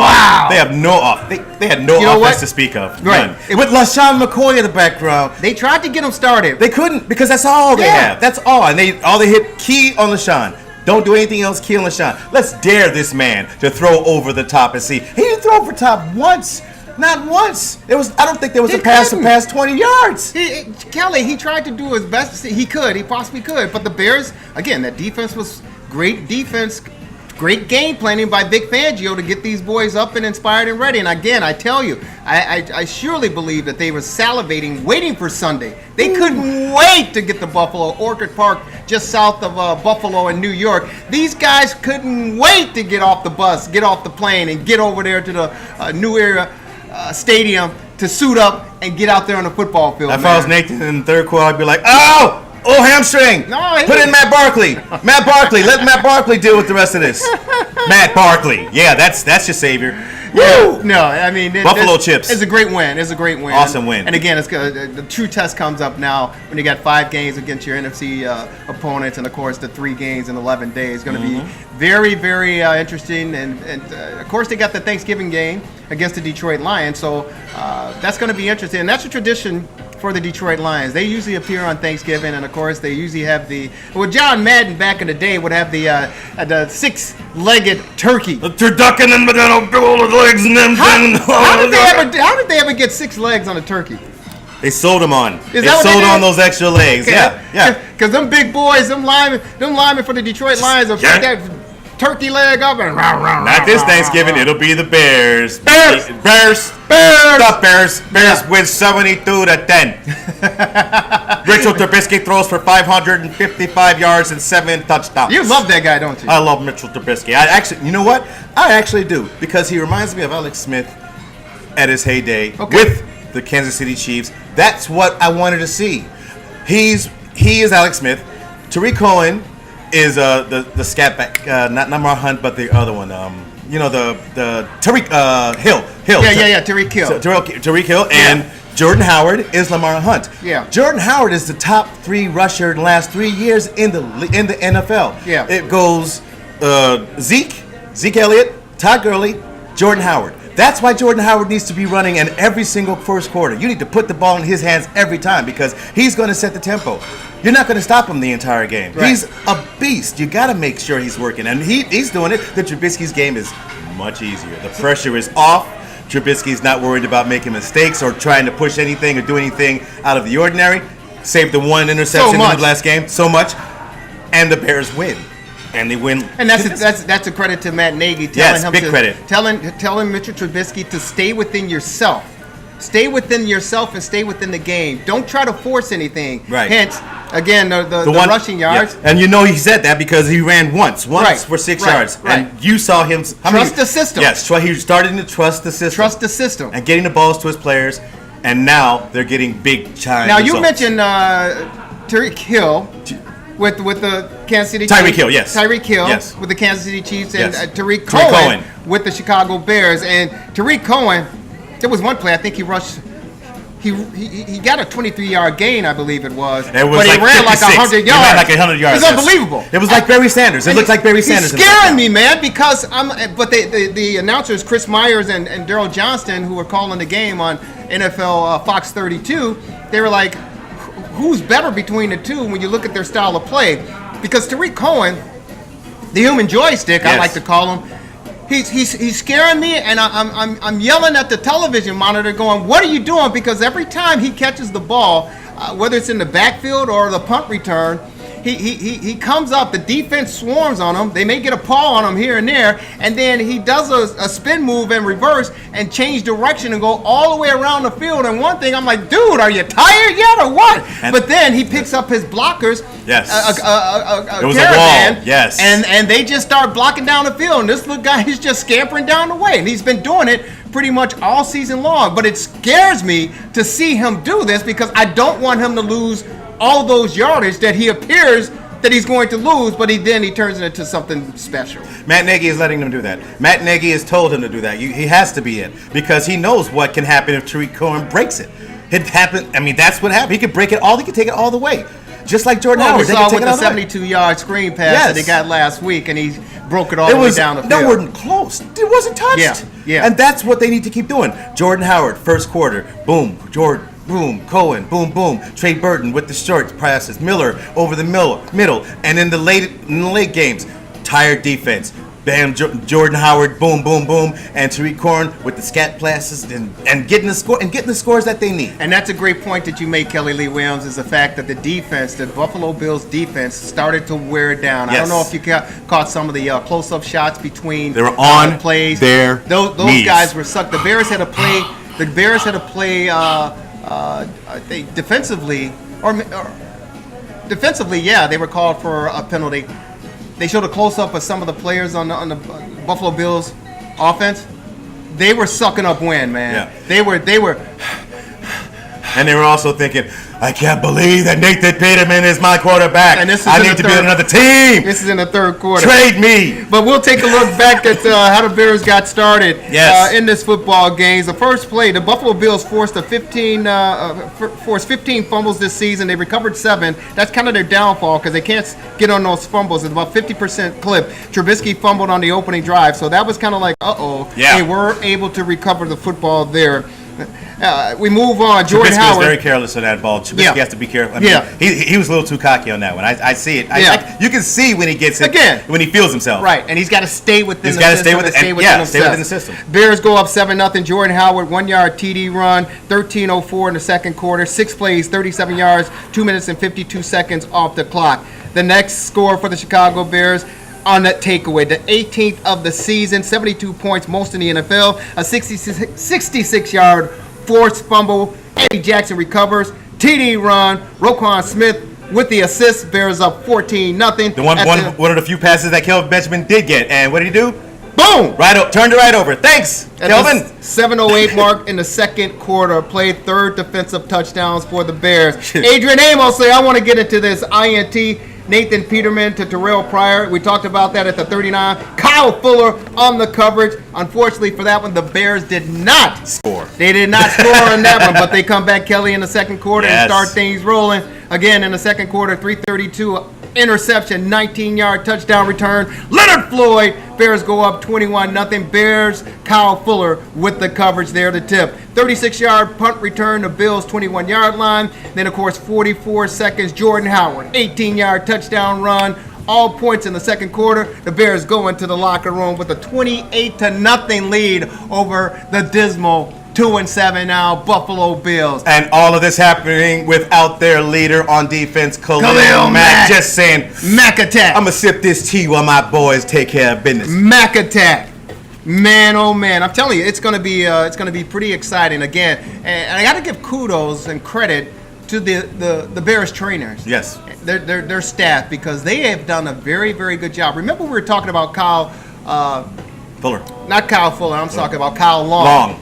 They had no offense to speak of. Right. None. With LaShawn McCoy in the background. They tried to get him started. They couldn't, because that's all they have. That's all. And they hit key on LaShawn. Don't do anything else, key on LaShawn. Let's dare this man to throw over the top and see. He didn't throw over top once. Not once. I don't think there was a pass to pass 20 yards. Kelly, he tried to do his best he could. He possibly could. But the Bears, again, that defense was great defense. Great game planning by Vic Fangio to get these boys up and inspired and ready. And again, I tell you, I surely believe that they were salivating, waiting for Sunday. They couldn't wait to get to Buffalo, Orchard Park, just south of Buffalo in New York. These guys couldn't wait to get off the bus, get off the plane, and get over there to the New Era Stadium to suit up and get out there on the football field. If I was Nathan in the third quarter, I'd be like, hamstring. No, put in Matt Barkley. Let Matt Barkley deal with the rest of this. Matt Barkley. Yeah, that's your savior. Woo! No, I mean Buffalo Chips. It's a great win. It's a great win. Awesome win. And again, the true test comes up now when you got 5 games against your NFC opponents, and of course the 3 games in 11 days. It's going to be very, very interesting. And of course they got the Thanksgiving game against the Detroit Lions, so that's going to be interesting. And that's a tradition for the Detroit Lions. They usually appear on Thanksgiving, and of course they usually have John Madden back in the day would have the 6-legged turkey. The turducken and all the legs and them. How did they ever get 6 legs on a turkey? They sold them on. They sold on those extra legs. Okay. Yeah. Because them big boys, them linemen for the Detroit Lions will put that turkey leg up and not this Thanksgiving. It'll be the Bears. Bears. Stop Bears. Bears win 72-10. Richard Trubisky throws for 555 yards and 7 touchdowns. You love that guy, don't you? I love Mitchell Trubisky. You know what? I actually do, because he reminds me of Alex Smith at his heyday with the Kansas City Chiefs. That's what I wanted to see. He is Alex Smith. Tariq Cohen is the scat back, not Lamar Hunt, but the other one. The Tariq Hill. Yeah, Tariq Hill. Tariq Hill and Jordan Howard is Lamar Hunt. Yeah. Jordan Howard is the top 3 rusher in the last 3 years in the NFL. Yeah. It goes Zeke Elliott, Todd Gurley, Jordan Howard. That's why Jordan Howard needs to be running in every single first quarter. You need to put the ball in his hands every time, because he's going to set the tempo. You're not going to stop him the entire game. Right. He's a beast. You got to make sure he's working, and he's doing it. The Trubisky's game is much easier. The pressure is off. Trubisky's not worried about making mistakes or trying to push anything or do anything out of the ordinary. Saved the 1 interception in the last game. So much. And the Bears win. And they win. And that's a credit to Matt Nagy credit. Telling Mitchell Trubisky to stay within yourself. Stay within yourself and stay within the game. Don't try to force anything. Right. Hence, Again, the rushing yards. Yeah. And he said that because he ran once for 6 yards. Right. And you saw him. Trust the system. Yes, he was starting to trust the system. Trust the system. And getting the balls to his players. And now they're getting big time Now, results. you mentioned Tyreek Hill with the Kansas City Chiefs. Tyreek Hill, yes. Tyreek Hill yes. with the Kansas City Chiefs and yes. Tariq Cohen with the Chicago Bears. And Tariq Cohen, there was one play, I think he rushed. He got a 23-yard gain, I believe it was. But he ran like 100 yards. He ran like 100 yards. It was unbelievable. It was like Barry Sanders. It looked like Barry Sanders. He's scaring me, man, because But the announcers, Chris Myers and Daryl Johnston, who were calling the game on NFL Fox 32, they were like, who's better between the two when you look at their style of play? Because Tariq Cohen, the human joystick, yes. I like to call him, he's scaring me, and I'm yelling at the television monitor, going, "What are you doing?" Because every time he catches the ball, whether it's in the backfield or the punt return, he comes up. The defense swarms on him. They may get a paw on him here and there, and then he does a spin move and reverse and change direction and go all the way around the field. And one thing, I'm like, dude, are you tired yet or what? But then he picks up his blockers. Yes. It was caravan, a wall. Yes. And they just start blocking down the field. And this little guy, he's just scampering down the way, and he's been doing it pretty much all season long. But it scares me to see him do this because I don't want him to lose all those yardage that he appears that he's going to lose, but he turns it into something special. Matt Nagy is letting him do that. Matt Nagy has told him to do that. He has to be in because he knows what can happen if Tariq Cohen breaks it. It happened. I mean, that's what happened. He could break it all. He could take it all the way, just like Jordan Howard. We saw with the 72-yard screen pass that he got last week, and he broke it all the way down the field. It wasn't close. It wasn't touched. Yeah. And that's what they need to keep doing. Jordan Howard, first quarter, boom. Jordan. Boom, Cohen, boom, boom. Trey Burton with the short passes. Miller over the middle. And in the late games, tired defense. Bam, Jordan Howard, boom, boom, boom. And Tariq Cohen with the scat passes and getting the scores that they need. And that's a great point that you made, Kelly Lee Williams, is the fact that the Buffalo Bills defense started to wear it down. Yes. I don't know if you caught some of the close-up shots between they were on plays. Those guys were sucked. The Bears had to play I think defensively, yeah, they were called for a penalty. They showed a close-up of some of the players on the Buffalo Bills offense. They were sucking up wind, man. Yeah. They were. And they were also thinking, I can't believe that Nathan Peterman is my quarterback. And I need to be on another team. This is in the third quarter. Trade me. But we'll take a look back at how the Bears got started in this football game. The first play, the Buffalo Bills forced 15 fumbles this season. They recovered 7. That's kind of their downfall because they can't get on those fumbles. It's about 50% clip. Trubisky fumbled on the opening drive, so that was kind of like, Yeah. They were able to recover the football there. We move on. Jordan Trubisky Howard was very careless on that ball. Trubisky has to be careful. I mean, he was a little too cocky on that one. I see it. You can see when he gets it. Again. When he feels himself. Right, and he's got to stay within He's the got to system. stay within the system. Bears go up 7-0. Jordan Howard, 1-yard TD run, 13:04 in the second quarter, 6 plays, 37 yards, 2 minutes and 52 seconds off the clock. The next score for the Chicago Bears on that takeaway, the 18th of the season, 72 points, most in the NFL, a 66-yard forced fumble. Eddie Jackson recovers. TD run. Roquan Smith with the assist. Bears up 14-0. One of the few passes that Kelvin Benjamin did get. And what did he do? Boom! Turned it right over. Thanks, Kelvin. 7:08 mark in the second quarter. Played third defensive touchdowns for the Bears. Adrian Amos say, I want to get into this INT. Nathan Peterman to Terrell Pryor. We talked about that at the 39. Kyle Fuller on the coverage. Unfortunately for that one, the Bears did not score. They did not score on that one, but they come back, Kelly, in the second quarter and start things rolling. Again, in the second quarter, 3:32, interception, 19-yard touchdown return. Leonard Floyd. Bears go up 21-0. Bears, Kyle Fuller with the coverage there to tip. 36-yard punt return to Bills' 21-yard line. Then, of course, 44 seconds, Jordan Howard, 18-yard touchdown run. All points in the second quarter. The Bears go into the locker room with a 28-0 lead over the dismal 2-7 now Buffalo Bills. And all of this happening without their leader on defense, Khalil Mack, just saying, Mack attack. I'm going to sip this tea while my boys take care of business. Mack attack. Man, oh man, I'm telling you, it's gonna be pretty exciting again. And I got to give kudos and credit to the Bears trainers. Yes. Their staff, because they have done a very, very good job. Remember we were talking about Kyle Fuller. Not Kyle Fuller, I'm talking about Kyle Long.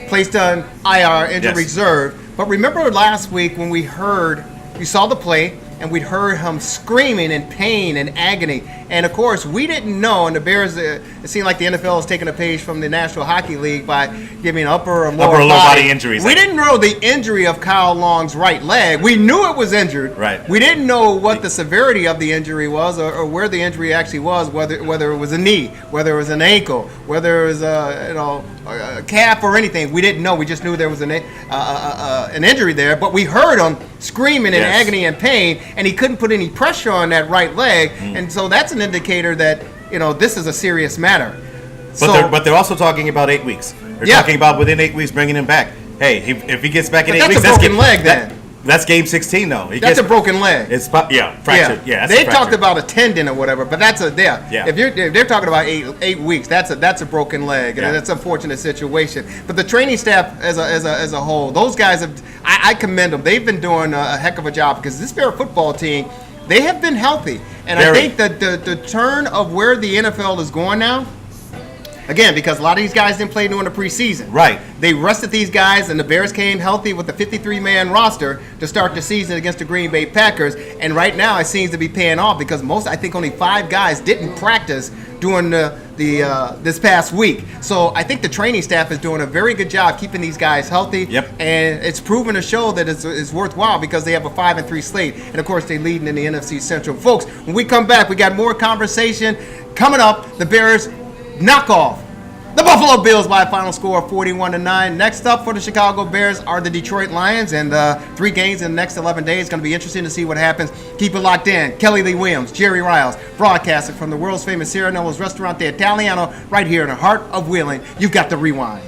Placed on IR, injured reserve. But remember last week when we saw the play, and we heard him screaming in pain and agony. And of course, we didn't know, and the Bears, it seemed like the NFL is taking a page from the National Hockey League by giving upper or lower body injuries. We didn't know the injury of Kyle Long's right leg. We knew it was injured. Right. We didn't know what the severity of the injury was, or where the injury actually was, whether it was a knee, whether it was an ankle, whether it was a calf or anything. We didn't know. We just knew there was an injury there. But we heard him screaming in agony and pain, and he couldn't put any pressure on that right leg. And so that's an indicator that, this is a serious matter. But they're also talking about 8 weeks. They're talking about within 8 weeks bringing him back. Hey, if he gets back in 8 weeks, that's a broken leg then. That's game 16 though. That's a broken leg. It's fractured. Yeah, they talked about a tendon or whatever, but that's Yeah. If they're talking about eight weeks, that's a broken leg, and that's an unfortunate situation. But the training staff as a whole, those guys I commend them. They've been doing a heck of a job, because this Bear football team, they have been healthy, and I think that the turn of where the NFL is going now. Again, because a lot of these guys didn't play during the preseason. Right. They rested these guys, and the Bears came healthy with a 53-man roster to start the season against the Green Bay Packers. And right now, it seems to be paying off, because I think only 5 guys didn't practice during this past week. So I think the training staff is doing a very good job keeping these guys healthy. Yep. And it's proven to show that it's worthwhile, because they have a 5-3 slate. And of course, they're leading in the NFC Central. Folks, when we come back, we got more conversation coming up. The Bears knock off the Buffalo Bills by a final score of 41-9. Next up for the Chicago Bears are the Detroit Lions, and 3 games in the next 11 days. It's going to be interesting to see what happens. Keep it locked in. Kelly Lee Williams, Jerry Riles, broadcasting from the world's famous Serenello's Restaurant the Italiano, right here in the heart of Wheeling. You've got the Rewind.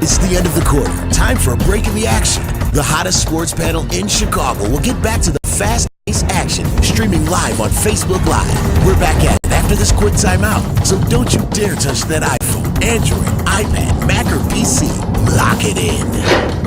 It's the end of the quarter. Time for a break in the action. The hottest sports panel in Chicago will get back to the fast-paced action, streaming live on Facebook Live. We're back at it after this quick timeout, so don't you dare touch that iPhone, Android, iPad, Mac, or PC. Lock it in.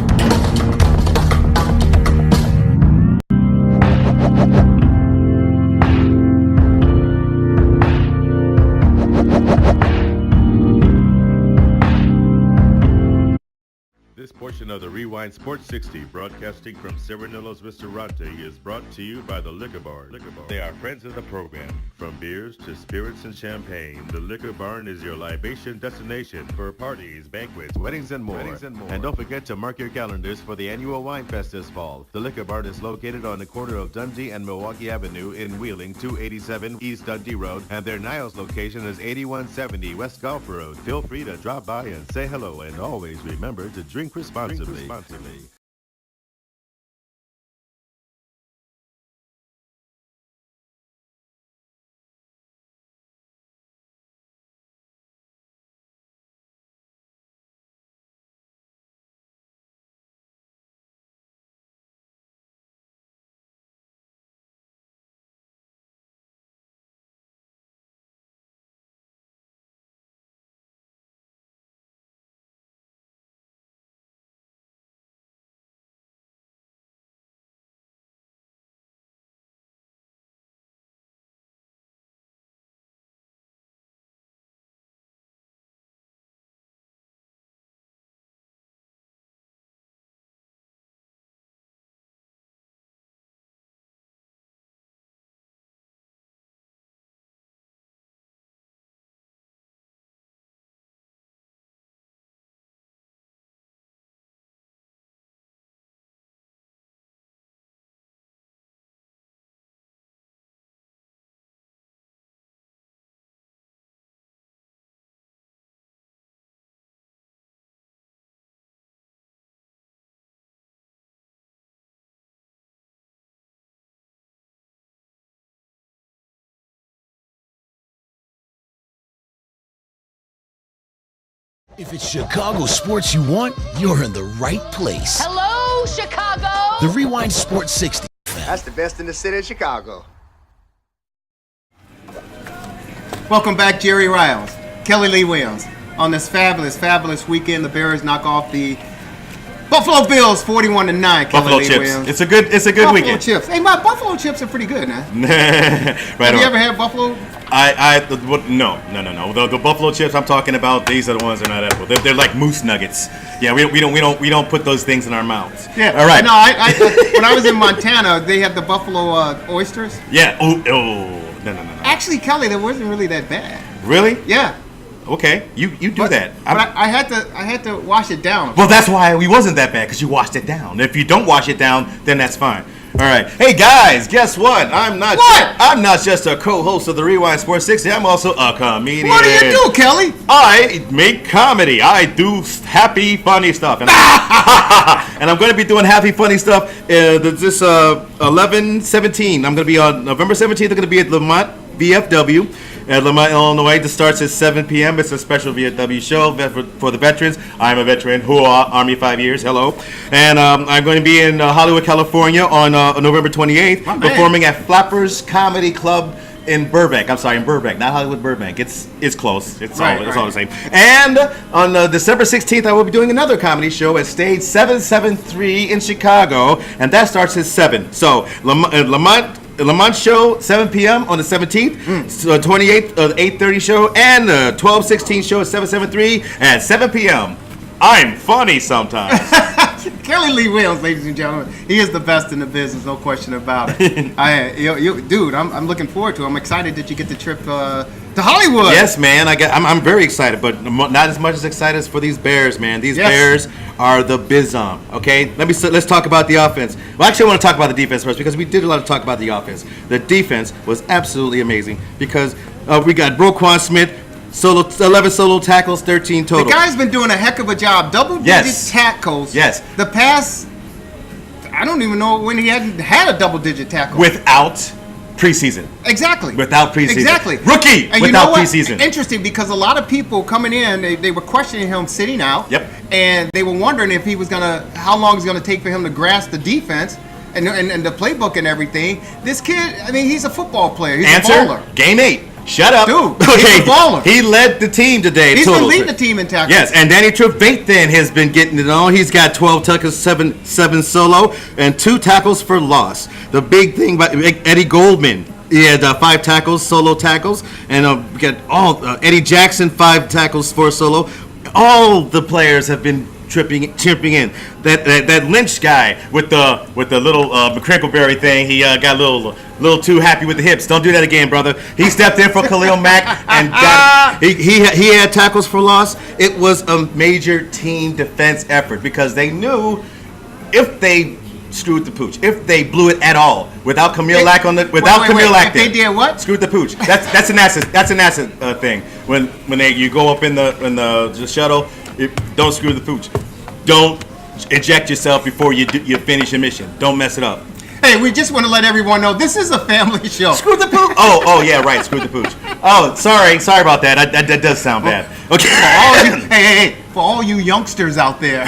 This portion of the Rewind Sports 60, broadcasting from Serenello's Restaurante, is brought to you by the Liquor Barn. They are friends of the program. From beers to spirits and champagne, the Liquor Barn is your libation destination for parties, banquets, weddings, and more. And don't forget to mark your calendars for the annual Wine Fest this fall. The Liquor Barn is located on the corner of Dundee and Milwaukee Avenue in Wheeling, 287 East Dundee Road, and their Niles location is 8170 West Gulf Road. Feel free to drop by and say hello, and always remember to drink responsibly. If it's Chicago sports you want, you're in the right place. Hello, Chicago! The Rewind Sports 60. That's the best in the city of Chicago. Welcome back, Jerry Riles, Kelly Lee Williams. on this fabulous weekend. The Bears knock off the Buffalo Bills 41-9. Buffalo Lee chips. Williams. It's a good Buffalo weekend. chips. Hey, my Buffalo chips are pretty good, man. Have you ever had Buffalo? No. The Buffalo chips I'm talking about, these are the ones that are not edible. They're like moose nuggets. Yeah, we don't put those things in our mouths. Yeah. All right. No, I when I was in Montana, they had the Buffalo oysters. Yeah. No. Actually, Kelly, that wasn't really that bad. Really? Yeah. Okay. You do that. But I had to wash it down. Well, that's why we wasn't that bad, because you washed it down. If you don't wash it down, then that's fine. All right. Hey guys, guess what? I'm not just a co-host of the Rewind Sports 60. I'm also a comedian. What do you do, Kelly? I make comedy. I do happy, funny stuff. And, and I'm going to be doing happy, funny stuff this 11/17. I'm going to be on November 17th. I'm going to be at Lamont VFW at Lamont, Illinois. This starts at 7 p.m. It's a special VFW show for the veterans. I'm a veteran. Army 5 years. Hello. And I'm going to be in Hollywood, California on November 28th, performing at Flappers Comedy Club in Burbank. I'm sorry, in Burbank, not Hollywood, Burbank. It's close. It's all the same. And on December 16th, I will be doing another comedy show at Stage 773 in Chicago, and that starts at 7. So Lamont show 7 p.m. on the 17th, 28th 8:30 show, and the 12/16 show at 773 at 7 p.m. I'm funny sometimes. Kelly Lee Williams, ladies and gentlemen, he is the best in the business, no question about it. Dude, I'm looking forward to it. I'm excited that you get the trip to Hollywood. Yes, man. I'm very excited, but not as much as excited as for these Bears, man. These Bears are the bizom. Okay, let's talk about the offense. Well, actually, I want to talk about the defense first, because we did a lot of talk about the offense. The defense was absolutely amazing, because we got Roquan Smith. 11 solo tackles, 13 total. The guy's been doing a heck of a job. Double-digit tackles. Yes. The past, I don't even know when he hadn't had a double-digit tackle. Without preseason. Exactly. Without preseason. Exactly. Rookie and without you know what? preseason. Interesting, because a lot of people coming in, they were questioning him sitting out. Yep. And they were wondering if how long it's going to take for him to grasp the defense and the playbook and everything. This kid, I mean, he's a football player. He's a baller. Game 8. Shut up. Dude, okay. he's a baller. He led the team today. He's been leading the team in tackles. Yes, and Danny Trevathan has been getting it on. He's got 12 tackles, 7 solo, and 2 tackles for loss. The big thing about Eddie Goldman, he had 5 tackles, solo tackles, and we got Eddie Jackson, 5 tackles, 4 solo. All the players have been chipping in. That Lynch guy with the little McCrinkleberry thing, he got a little too happy with the hips. Don't do that again, brother. He stepped in for Khalil Mack and he had tackles for loss. It was a major team defense effort, because they knew if they screwed the pooch, if they blew it at all, without Camille Lack on the Camille Lack, if they did what? Screwed the pooch. That's an asset thing. When you go up in the shuttle, don't screw the pooch. Don't eject yourself before you finish your mission. Don't mess it up. Hey, we just want to let everyone know this is a family show. Screw the pooch. Oh yeah, right. Screw the pooch. Oh, sorry about that. That does sound bad. Okay. Hey, for all you youngsters out there.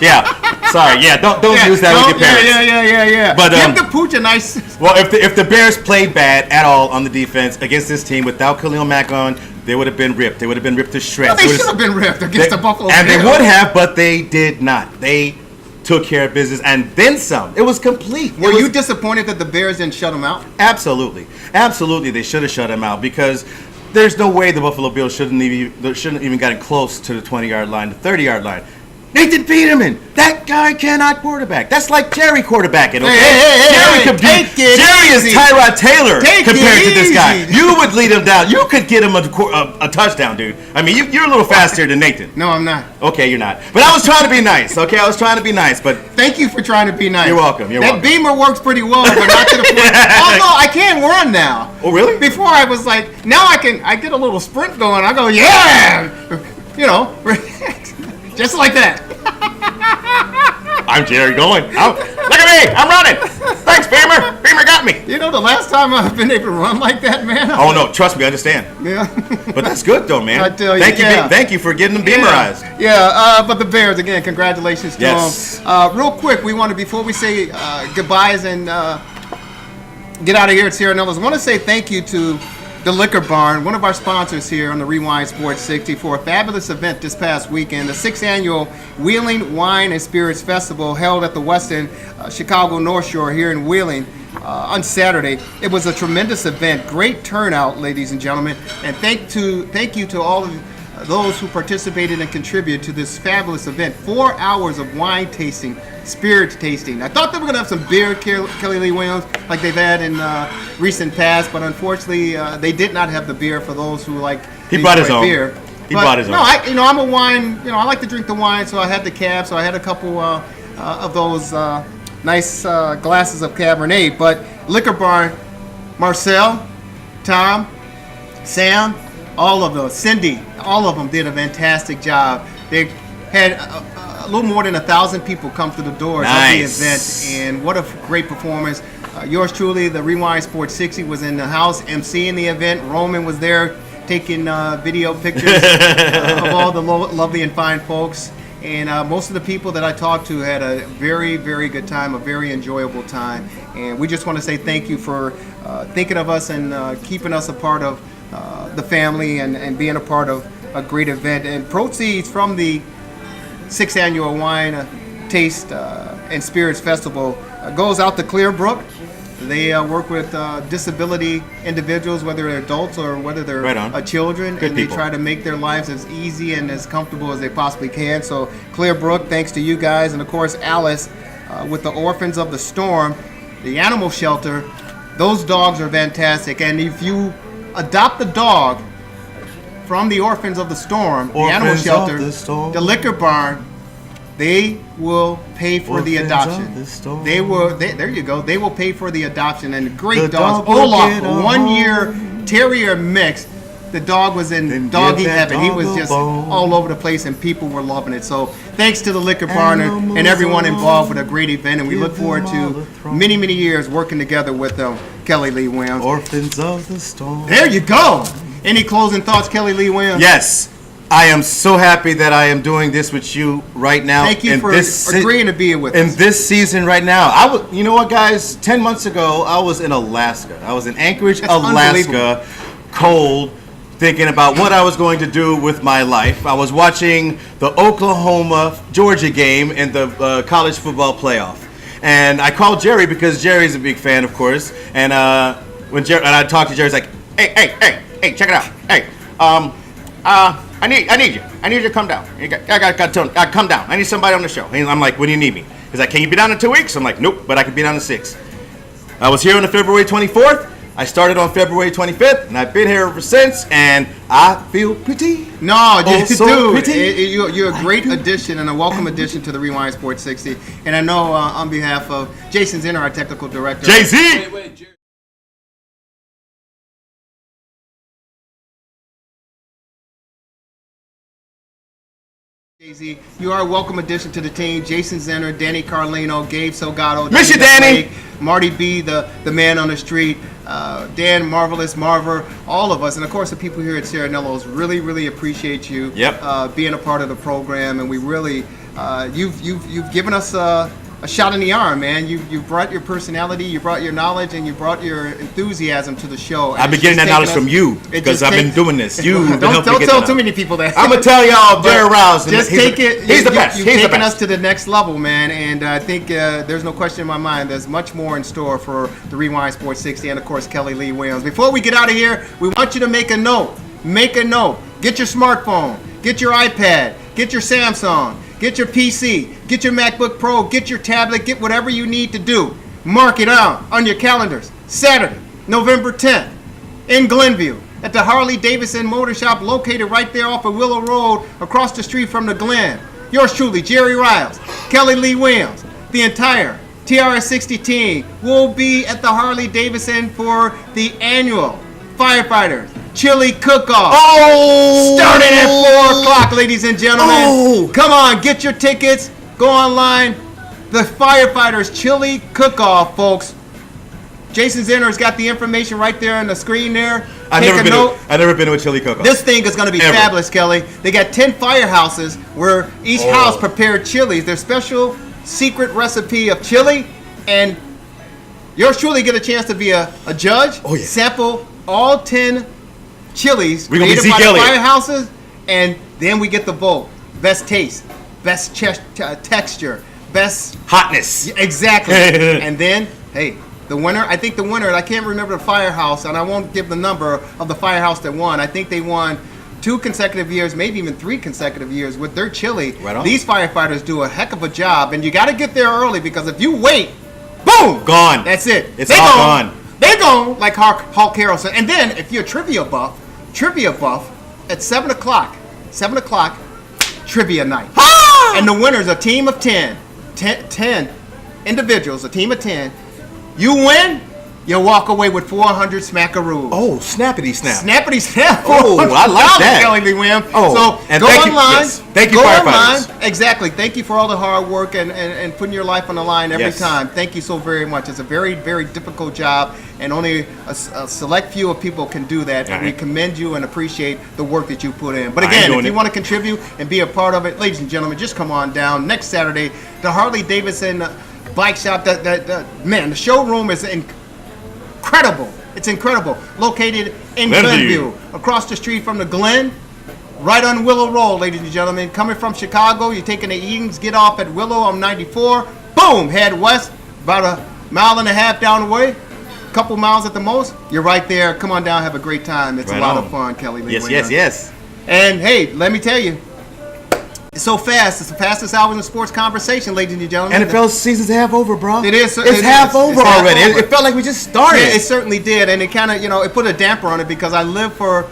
Yeah. Sorry. Yeah. Don't use that with your parents. Yeah. But give the pooch a nice. Well, if the Bears played bad at all on the defense against this team without Khalil Mack on, they would have been ripped. They would have been ripped to shreds. They should have been ripped against the Buffalo Bills. And they would have, but they did not. They took care of business and then some. It was complete. Were you disappointed that the Bears didn't shut him out? Absolutely. They should have shut him out, because there's no way the Buffalo Bills shouldn't even gotten close to the 20-yard line, the 30-yard line. Nathan Peterman, that guy cannot quarterback. That's like Jerry quarterbacking, okay? Jerry is Tyrod Taylor compared to this guy. You would lead him down. You could get him a touchdown, dude. I mean, you're a little faster than Nathan. No, I'm not. Okay, you're not. But I was trying to be nice, okay? But thank you for trying to be nice. You're welcome. That Beamer works pretty well, but not to the point. Although I can run now. Oh, really? Before I was like, now I get a little sprint going. I go, yeah! Just like that. I'm Jerry going. Look at me. I'm running. Thanks, Beamer. Beamer got me. You know, the last time I've been able to run like that, man. Oh, no. Trust me. I understand. Yeah. But that's good, though, man. I tell you. Thank you for getting them Beamerized. Yeah. But the Bears, again, congratulations to them. Real quick, before we say goodbyes and get out of here at Sierra Nellis, I want to say thank you to the Liquor Barn, one of our sponsors here on the Rewind Sports 60 for a fabulous event this past weekend, the 6th annual Wheeling Wine and Spirits Festival held at the Westin Chicago North Shore here in Wheeling on Saturday. It was a tremendous event, great turnout, ladies and gentlemen, and thank you to all of those who participated and contributed to this fabulous event. 4 hours of wine tasting, spirits tasting. I thought they were going to have some beer, Kelly Lee Williams, like they've had in recent past, but unfortunately they did not have the beer for those who like brought his own beer. He brought his own. No, I'm a wine, I like to drink the wine, so I had the Cab, so I had a couple of those nice glasses of Cabernet. But Liquor Barn, Marcel, Tom, Sam, all of those, Cindy, all of them did a fantastic job. They had a little more than 1,000 people come through the doors of the event, and what a great performance. Yours truly, the Rewind Sports 60 was in the house emceeing the event. Roman was there taking video pictures of all the lovely and fine folks. And most of the people that I talked to had a very, very good time, a very enjoyable time. And we just want to say thank you for thinking of us and keeping us a part of the family and being a part of a great event. And proceeds from the 6th Annual Wine Taste and Spirits Festival goes out to Clearbrook. They work with disability individuals, whether they're adults or whether they're children, Good and people. they try to make their lives as easy and as comfortable as they possibly can. So Clearbrook, thanks to you guys, and of course Alice with the Orphans of the Storm, the animal shelter. Those dogs are fantastic, and if you adopt a dog from the Orphans of the Storm, the animal shelter, the Liquor Barn, they will pay for the adoption. There you go. They will pay for the adoption, and great dogs. Olaf, 1 year terrier mix. The dog was in doggy heaven. He was just all over the place, and people were loving it. So thanks to the Liquor Barn and everyone involved with a great event, and we look forward to many, many years working together with them. Kelly Lee Williams. Orphans of the Storm. There you go. Any closing thoughts, Kelly Lee Williams? Yes. I am so happy that I am doing this with you right now. Thank you for agreeing to be here with us. In this season right now. You know what, guys? 10 months ago, I was in Alaska. I was in Anchorage, Alaska, cold, thinking about what I was going to do with my life. I was watching the Oklahoma-Georgia game in the college football playoff. And I called Jerry because Jerry's a big fan, of course. And when I talked to Jerry, he's like, hey, check it out. Hey, I need you. I need you to come down. I got come down. I need somebody on the show. And I'm like, when do you need me? He's like, can you be down in 2 weeks? I'm like, nope, but I can be down in 6. I was here on February 24th. I started on February 25th, and I've been here ever since, and I feel pretty. No, you do. Pretty. You're a great addition and a welcome addition to the Rewind Sports 60. And I know on behalf of Jason Zinner, our technical director. Jay-Z! Jay-Z, you are a welcome addition to the team. Jason Zenner, Danny Carlino, Gabe Salgado, Miss you, Danny. Marty B, the man on the street, Dan Marvelous, Marver, all of us, and of course the people here at Serenello's really, really appreciate you being a part of the program, and we really, you've given us a shot in the arm, man. You brought your personality, you brought your knowledge, and you brought your enthusiasm to the show. I've been getting that knowledge from you because I've been doing this. Don't tell too many people that. I'm gonna tell y'all, Jerry Riles. Just take it. He's the best. You've taken us to the next level, man, and I think there's no question in my mind. There's much more in store for the Rewind Sports 60, and of course Kelly Lee Williams. Before we get out of here, we want you to make a note. Make a note. Get your smartphone. Get your iPad. Get your Samsung. Get your PC, get your MacBook Pro, get your tablet, get whatever you need to do. Mark it out on your calendars. Saturday, November 10th, in Glenview, at the Harley-Davidson Motor Shop located right there off of Willow Road, across the street from the Glen. Yours truly, Jerry Riles, Kelly Lee Williams, the entire TRS60 team will be at the Harley-Davidson for the annual Firefighters Chili Cook-Off. Oh! Starting at 4 o'clock, ladies and gentlemen. Oh! Come on, get your tickets. Go online. The Firefighters Chili Cook-Off, folks. Jason Zinner's got the information right there on the screen there. I've never been to a chili cook-off. This thing is going to be fabulous, Kelly. They got 10 firehouses where each house prepared chilies. Their special secret recipe of chili, and yours truly get a chance to be a judge. Oh, yeah. Sample all 10 chilies We're gonna be created by Zeke the Elliott. firehouses, and then we get the vote. Best taste, best texture, best Hotness. exactly. And then, hey, the winner. I think the winner. I can't remember the firehouse, and I won't give the number of the firehouse that won. I think they won 2 consecutive years, maybe even 3 consecutive years with their chili. Right on. These firefighters do a heck of a job, and you got to get there early because if you wait, boom, Gone. That's it. It's all gone. They gone like Hulk Harrelson. And then if you're a trivia buff at 7 o'clock, trivia night. Ah! And the winner's a team of 10 individuals, a team of 10. You win, you walk away with 400 smackaroos. Oh, snappity snap. Snappity snap. Oh, I like that. Kelly Lee Williams. Oh, so and go thank you- online. yes. Thank you, go firefighters. online. Exactly. Thank you for all the hard work and putting your life on the line every Yes. time. Thank you so very much. It's a very, very difficult job, and only a select few of people can do that. And we Right. commend you and appreciate the work that you put in. But I ain't again, if doing you it. want to contribute and be a part of it, ladies and gentlemen, just come on down next Saturday. The Harley Davidson bike shop. Man, the showroom is incredible. It's incredible. Located in Glenview, across the street from the Glen, right on Willow Road, ladies and gentlemen. Coming from Chicago, you're taking the Edens, get off at Willow on 94. Boom, head west, about a mile and a half down the way. Couple miles at the most. You're right there. Come on down, have a great time. It's Right a lot on. of fun, Kelly Lee Yes, Williams. yes. And hey, let me tell you, it's so fast. It's the fastest hour in the sports conversation, ladies and gentlemen. NFL season's half over, bro. It is. It's half over It's half already. over. It felt like we just started. Yeah, it certainly did, and it kind of, it put a damper on it because I live for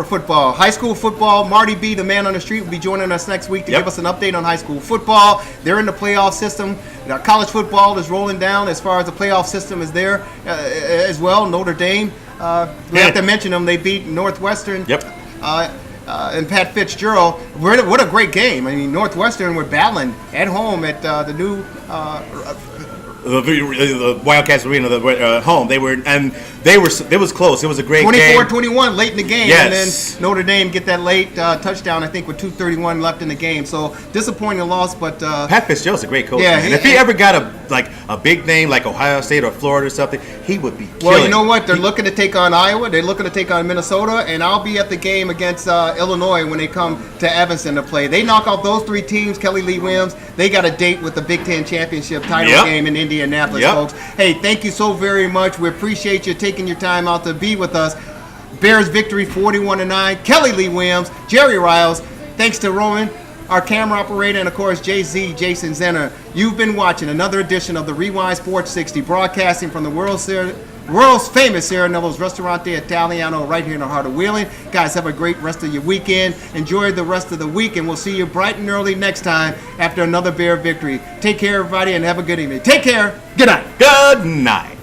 football, high school football. Marty B, the man on the street, will be joining us next week to Yep. give us an update on high school football. They're in the playoff system. College football is rolling down as far as the playoff system is there as well. Notre Dame, we have to mention them. They beat Northwestern. Yep. And Pat Fitzgerald. What a great game. I mean, Northwestern were battling at home at the new The Wildcats Arena, home. It was close. It was a great game. 24-21 late in the game, Yes. and then Notre Dame get that late touchdown, I think, with 2:31 left in the game. So disappointing loss, but Pat Fitzgerald's a great coach. Yeah, man. And if he ever got a big name like Ohio State or Florida or something, he would be killing. well, you know what? They're looking to take on Iowa. They're looking to take on Minnesota, and I'll be at the game against Illinois when they come to Evanston to play. They knock out those 3 teams. Kelly Lee Williams. They got a date with the Big Ten championship title Yep. game in Indianapolis, Yep. folks. Hey, thank you so very much. We appreciate you taking your time out to be with us. Bears victory 41-9. Kelly Lee Williams, Jerry Riles. Thanks to Roman, our camera operator, and of course JZ, Jason Zenner. You've been watching another edition of the Rewind Sports 60, broadcasting from the world's famous Ciaranello's Ristorante Italiano right here in the heart of Wheeling. Guys, have a great rest of your weekend. Enjoy the rest of the week, and we'll see you bright and early next time after another Bear victory. Take care, everybody, and have a good evening. Take care. Good night. Good night.